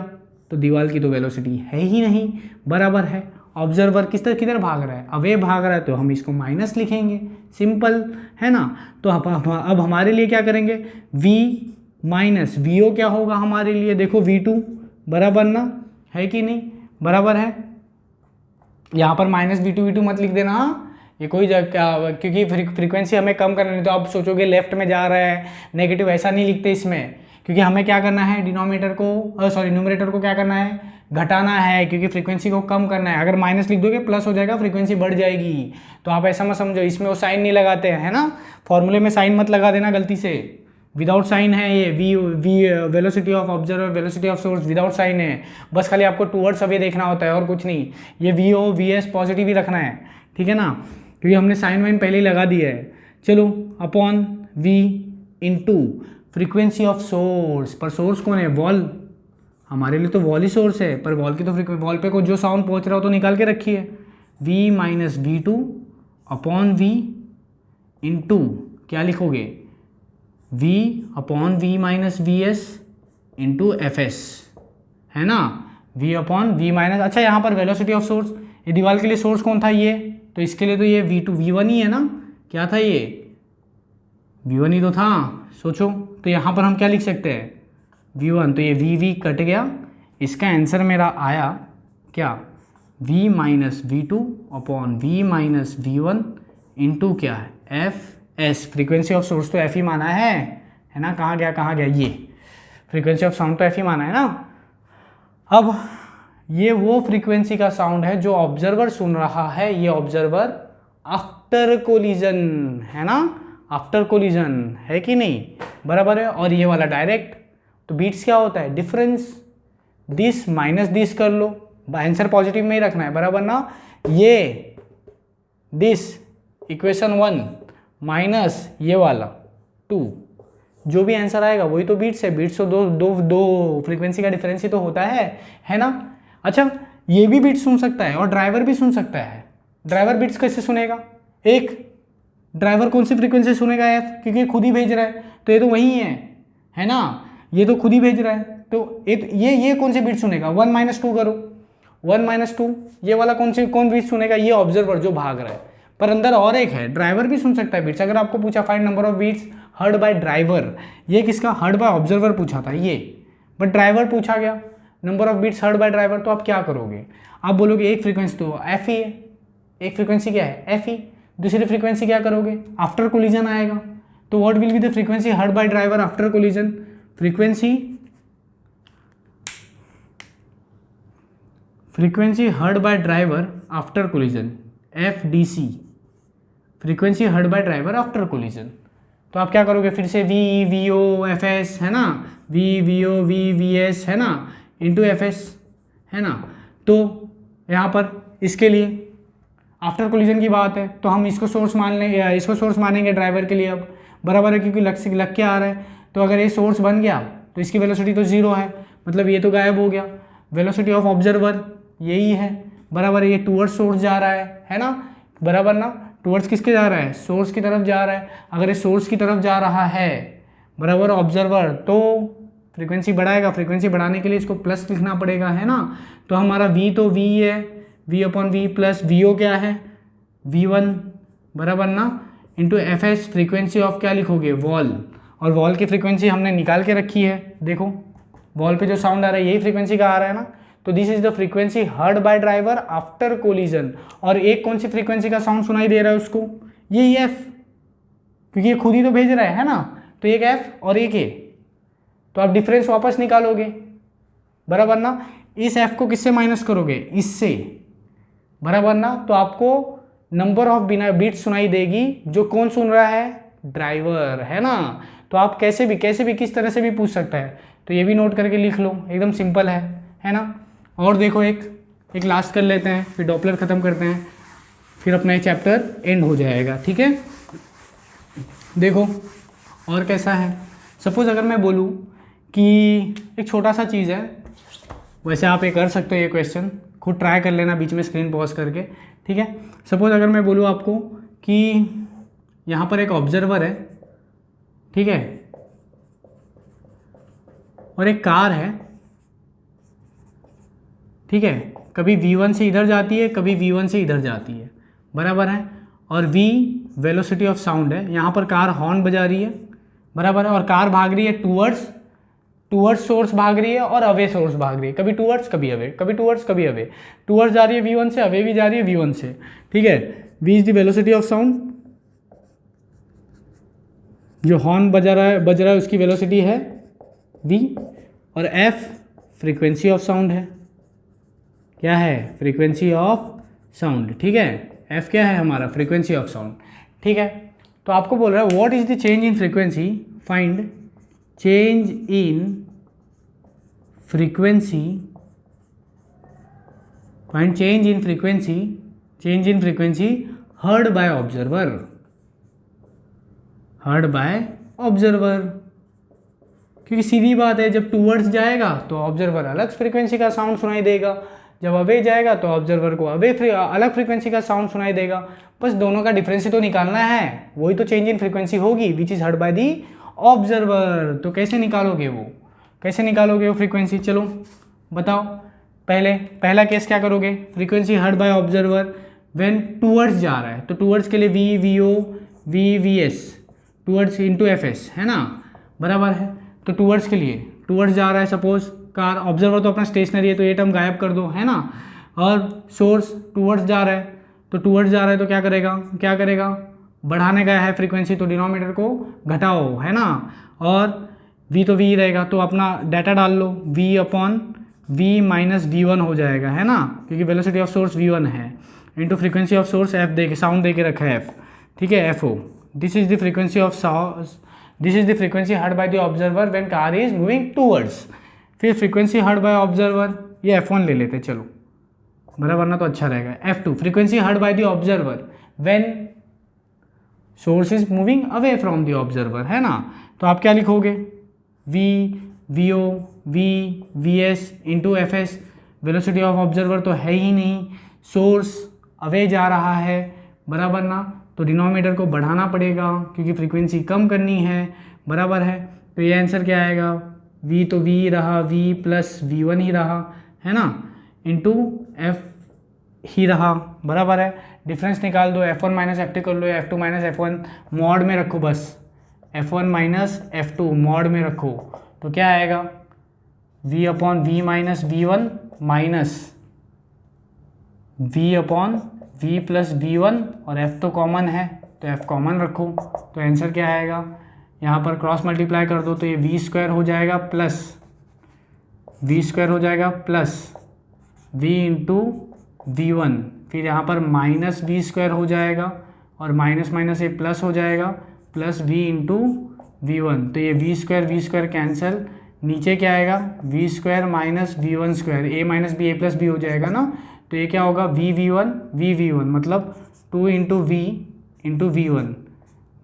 तो दीवाल की तो वेलोसिटी है ही नहीं, बराबर है। ऑब्जर्वर किधर भाग रहा है, अवे भाग रहा है, तो हम इसको माइनस लिखेंगे, सिंपल है ना। तो अब हमारे लिए क्या करेंगे, v माइनस वी ओ क्या होगा हमारे लिए, देखो v2 बराबर ना, है कि नहीं, बराबर है। यहाँ पर माइनस v2 मत लिख देना, हाँ, ये कोई क्योंकि फ्रीक्वेंसी हमें कम करना नहीं, तो आप सोचोगे लेफ्ट में जा रहा है नेगेटिव, ऐसा नहीं लिखते इसमें, क्योंकि हमें क्या करना है, डिनोमिनेटर को न्यूमरेटर को क्या करना है, घटाना है, क्योंकि फ्रीक्वेंसी को कम करना है। अगर माइनस लिख दोगे प्लस हो जाएगा, फ्रीक्वेंसी बढ़ जाएगी। तो आप ऐसा मत समझो, इसमें वो साइन नहीं लगाते हैं, है ना, फॉर्मूले में साइन मत लगा देना गलती से, विदाउट साइन है ये, v velocity of observer, velocity of source without sign है, बस खाली आपको टूवर्ड्स अवे देखना होता है और कुछ नहीं। ये V O V S positive ही रखना है, ठीक है ना, क्योंकि हमने साइन वाइन पहले ही लगा दिया है। चलो upon v into frequency of source, पर सोर्स कौन है, वॉल, हमारे लिए तो वॉल ही सोर्स है, पर वॉल की तो वॉल पे को जो साउंड पहुंच रहा हो तो निकाल के रखिए, v minus v two upon v into क्या लिखोगे, v upon v minus v s into F S, है ना, v अपॉन वी माइनस। अच्छा यहाँ पर वेलोसिटी ऑफ सोर्स, ये दीवार के लिए सोर्स कौन था, ये, तो इसके लिए तो ये v2 v1 ही है ना, क्या था ये, v1 ही तो था, सोचो। तो यहाँ पर हम क्या लिख सकते हैं, v1, तो ये v कट गया, इसका आंसर मेरा आया क्या, v minus v two upon v minus v one into क्या है, f s, frequency of source तो एफ ही माना है ना, कहाँ गया ये, फ्रीक्वेंसी ऑफ साउंड तो एफ ही माना है ना। अब ये वो फ्रीक्वेंसी का साउंड है जो ऑब्जर्वर सुन रहा है, ये ऑब्जर्वर आफ्टर कोलिजन है ना, आफ्टर कोलिजन है कि नहीं, बराबर है। और ये वाला डायरेक्ट, तो बीट्स क्या होता है, डिफरेंस, दिस माइनस दिस कर लो, आंसर पॉजिटिव में ही रखना है, बराबर ना। ये दिस इक्वेशन 1 माइनस ये वाला 2, जो भी आंसर आएगा वही तो बीट्स है, बीट्स तो दो फ्रीक्वेंसी का डिफरेंस ही तो होता है ना। अच्छा ये भी बीट्स सुन सकता है और ड्राइवर भी सुन सकता है, ड्राइवर बीट्स कैसे सुनेगा, एक ड्राइवर कौन सी फ्रीक्वेंसी सुनेगा, एफ, क्योंकि खुद ही भेज रहा है, तो ये तो वही है ना, ये तो खुद ही भेज रहा है, तो ये कौन सी बीट सुनेगा, 1 माइनस 2 करो, 1 माइनस 2, ये वाला कौन बीट सुनेगा, ये ऑब्जर्वर जो भाग रहा है। पर अंदर और एक है, ड्राइवर भी सुन सकता है बीट्स। अगर आपको पूछा find number of beats heard by driver, ये किसका, हर्ड बाय ऑब्जर्वर पूछा था ये, बट ड्राइवर पूछा गया number of beats heard by driver, तो आप क्या करोगे, आप बोलोगे एक फ्रीक्वेंसी तो एफ ही है, एक फ्रीक्वेंसी क्या है, एफ ही, दूसरी फ्रीक्वेंसी क्या करोगे, आफ्टर कोलिजन आएगा, तो what will be the frequency heard by driver after collision, frequency heard by driver after collision, f d c, frequency heard by driver after collision. तो आप क्या करोगे, फिर से v v o f S है ना, v v O V s है ना, इंटू एफ एस है ना। तो यहाँ पर इसके लिए आफ्टर कोलिजन की बात है, तो हम इसको सोर्स मान लेंगे, या इसको सोर्स मानेंगे ड्राइवर के लिए, अब बराबर है, क्योंकि लग के आ रहा है, तो अगर ये सोर्स बन गया तो इसकी वेलोसिटी तो 0 है, मतलब ये तो गायब हो गया। वेलोसिटी ऑफ ऑब्जर्वर यही है, बराबर है, ये टूवर्ड्स सोर्स जा रहा है ना, बराबर ना, टूवर्ड्स किसके जा रहा है, सोर्स की तरफ जा रहा है। अगर ये सोर्स की तरफ जा रहा है, बराबर ऑब्जर्वर, तो फ्रीक्वेंसी बढ़ाएगा, फ्रीक्वेंसी बढ़ाने के लिए इसको प्लस लिखना पड़ेगा, है ना। तो हमारा v तो v है, v upon v plus we o क्या है, v1 बराबर ना, into F s, frequency of क्या लिखोगे, वॉल, और वॉल की फ्रीक्वेंसी हमने निकाल के रखी है, देखो वॉल पे जो साउंड आ रहा है यही फ्रीक्वेंसी का आ रहा है ना, तो this is the frequency heard by driver after collision. और एक कौन सी फ्रीक्वेंसी का साउंड सुनाई दे रहा है उसको, ये एफ, क्योंकि ये खुद ही तो भेज रहा है ना, तो एक एफ और एक ए, तो आप डिफरेंस वापस निकालोगे, बराबर ना। इस एफ को किससे माइनस करोगे, इससे, बराबर ना, तो आपको नंबर ऑफ बिना बीट सुनाई देगी, जो कौन सुन रहा है, ड्राइवर, है ना। तो आप कैसे भी किस तरह से भी पूछ सकता है, तो ये भी नोट करके लिख लो, एकदम सिंपल है ना। और देखो एक लास्ट कर लेते हैं, फिर डॉपलर ख़त्म करते हैं, फिर अपना ये चैप्टर एंड हो जाएगा, ठीक है। देखो और कैसा है, सपोज़ अगर मैं बोलूँ कि एक छोटा सा चीज़ है, वैसे आप ये कर सकते हो ये क्वेश्चन, खुद ट्राई कर लेना बीच में स्क्रीन पॉज करके, ठीक है। सपोज अगर मैं बोलूँ आपको कि यहाँ पर एक ऑब्जर्वर है, ठीक है, और एक कार है, ठीक है, कभी V1 से इधर जाती है, कभी V1 से इधर जाती है, बराबर है, और V वेलोसिटी ऑफ साउंड है। यहाँ पर कार हॉर्न बजा रही है, बराबर है, और कार भाग रही है टूवर्ड्स सोर्स भाग रही है और अवे सोर्स भाग रही है, कभी टूवर्ड्स कभी अवे, कभी टूवर्ड्स कभी अवे, टूवर्ड्स जा रही है V1 से, अवे भी जा रही है V1 से, ठीक है। V is the velocity of sound, जो हॉर्न बज रहा है उसकी वेलोसिटी है V, और F फ्रीक्वेंसी ऑफ साउंड है, क्या है, फ्रीक्वेंसी ऑफ साउंड, ठीक है। F क्या है हमारा, फ्रीक्वेंसी ऑफ साउंड, ठीक है। तो आपको बोल रहा है what is the change in frequency, find change in frequency, find change in frequency heard by observer, क्योंकि सीधी बात है, जब टूवर्ड्स जाएगा तो ऑब्जर्वर अलग फ्रीक्वेंसी का साउंड सुनाई देगा, जब अवे जाएगा तो ऑब्जर्वर को अलग फ्रीक्वेंसी का साउंड सुनाई देगा। बस दोनों का डिफरेंस ही तो निकालना है, वही तो चेंज इन फ्रीक्वेंसी होगी, विच is heard by the observer. तो कैसे निकालोगे वो फ्रीक्वेंसी, चलो बताओ। पहला केस क्या करोगे, frequency heard by observer when towards जा रहा है, तो टूवर्ड्स के लिए V VO V VS towards into FS है ना, बराबर है। तो टूवर्ड्स के लिए टूवर्ड्स जा रहा है सपोज कार, ऑब्जर्वर तो अपना स्टेशनरी है तो ये टर्म गायब कर दो, है ना। और सोर्स टूवर्ड्स जा रहा है, तो टूवर्ड्स जा रहा है तो क्या करेगा, बढ़ाने का है फ्रीक्वेंसी, तो डिनोमिनेटर को घटाओ, है ना। और V तो V रहेगा, तो अपना डाटा डाल लो, V upon V minus V1 हो जाएगा, है ना, क्योंकि वेलोसिटी ऑफ सोर्स V1 है, into frequency of source F दे के साउंड दे के रखा है F, ठीक है, FO। This is the frequency of this is the frequency heard by the observer when car is moving towards. फिर फ्रीक्वेंसी हर्ड बाय ऑब्जर्वर, ये F1 ले लेते चलो, बराबर ना, तो अच्छा रहेगा। F2 frequency heard by the observer when source is moving away from the observer, है ना। तो आप क्या लिखोगे, V VO V VS into FS, velocity of observer तो है ही नहीं, सोर्स अवे जा रहा है, बराबर ना, तो डिनोमिनेटर को बढ़ाना पड़ेगा क्योंकि फ्रीक्वेंसी कम करनी है, बराबर है। तो ये आंसर क्या आएगा, V तो V रहा, V प्लस V1 ही रहा, है ना, इंटू F ही रहा, बराबर है। डिफरेंस निकाल दो, F1 माइनस F2 कर लो, F2 माइनस F1 मॉड में रखो, बस F1 माइनस F2 मॉड में रखो, तो क्या आएगा, V upon V minus V1 minus V upon V plus V1, और F तो कॉमन है तो F कॉमन रखो, तो आंसर क्या आएगा, यहाँ पर क्रॉस मल्टीप्लाई कर दो तो ये V स्क्वायर हो जाएगा प्लस V इंटू V1, फिर यहाँ पर माइनस V स्क्वायर हो जाएगा, और माइनस माइनस ये प्लस हो जाएगा, प्लस V इंटू V1, तो ये V स्क्वायर कैंसिल, नीचे क्या आएगा, V square minus V1 square, A minus B A plus B हो जाएगा ना, तो ये क्या होगा, V V1 मतलब 2 into V into V1।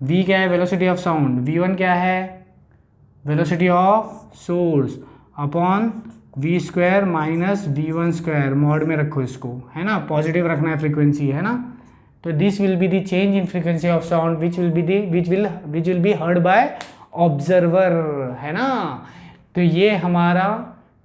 V क्या है, वेलोसिटी ऑफ साउंड, V1 क्या है, velocity of source, upon V square minus V1 square, mod में रखो इसको, है ना, पॉजिटिव रखना है फ्रीक्वेंसी, है ना। तो this will be the change in frequency of sound which will be heard by observer, है ना। तो ये हमारा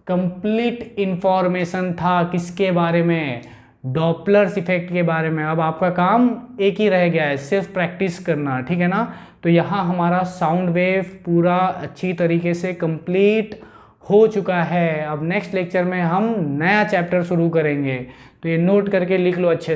कंप्लीट इंफॉर्मेशन था किसके बारे में, डॉपलर्स इफेक्ट के बारे में। अब आपका काम एक ही रह गया है, सिर्फ प्रैक्टिस करना, ठीक है ना। तो यहाँ हमारा साउंड वेव पूरा अच्छी तरीके से कंप्लीट हो चुका है। अब नेक्स्ट लेक्चर में हम नया चैप्टर शुरू करेंगे, तो ये नोट करके लिख लो अच्छे से।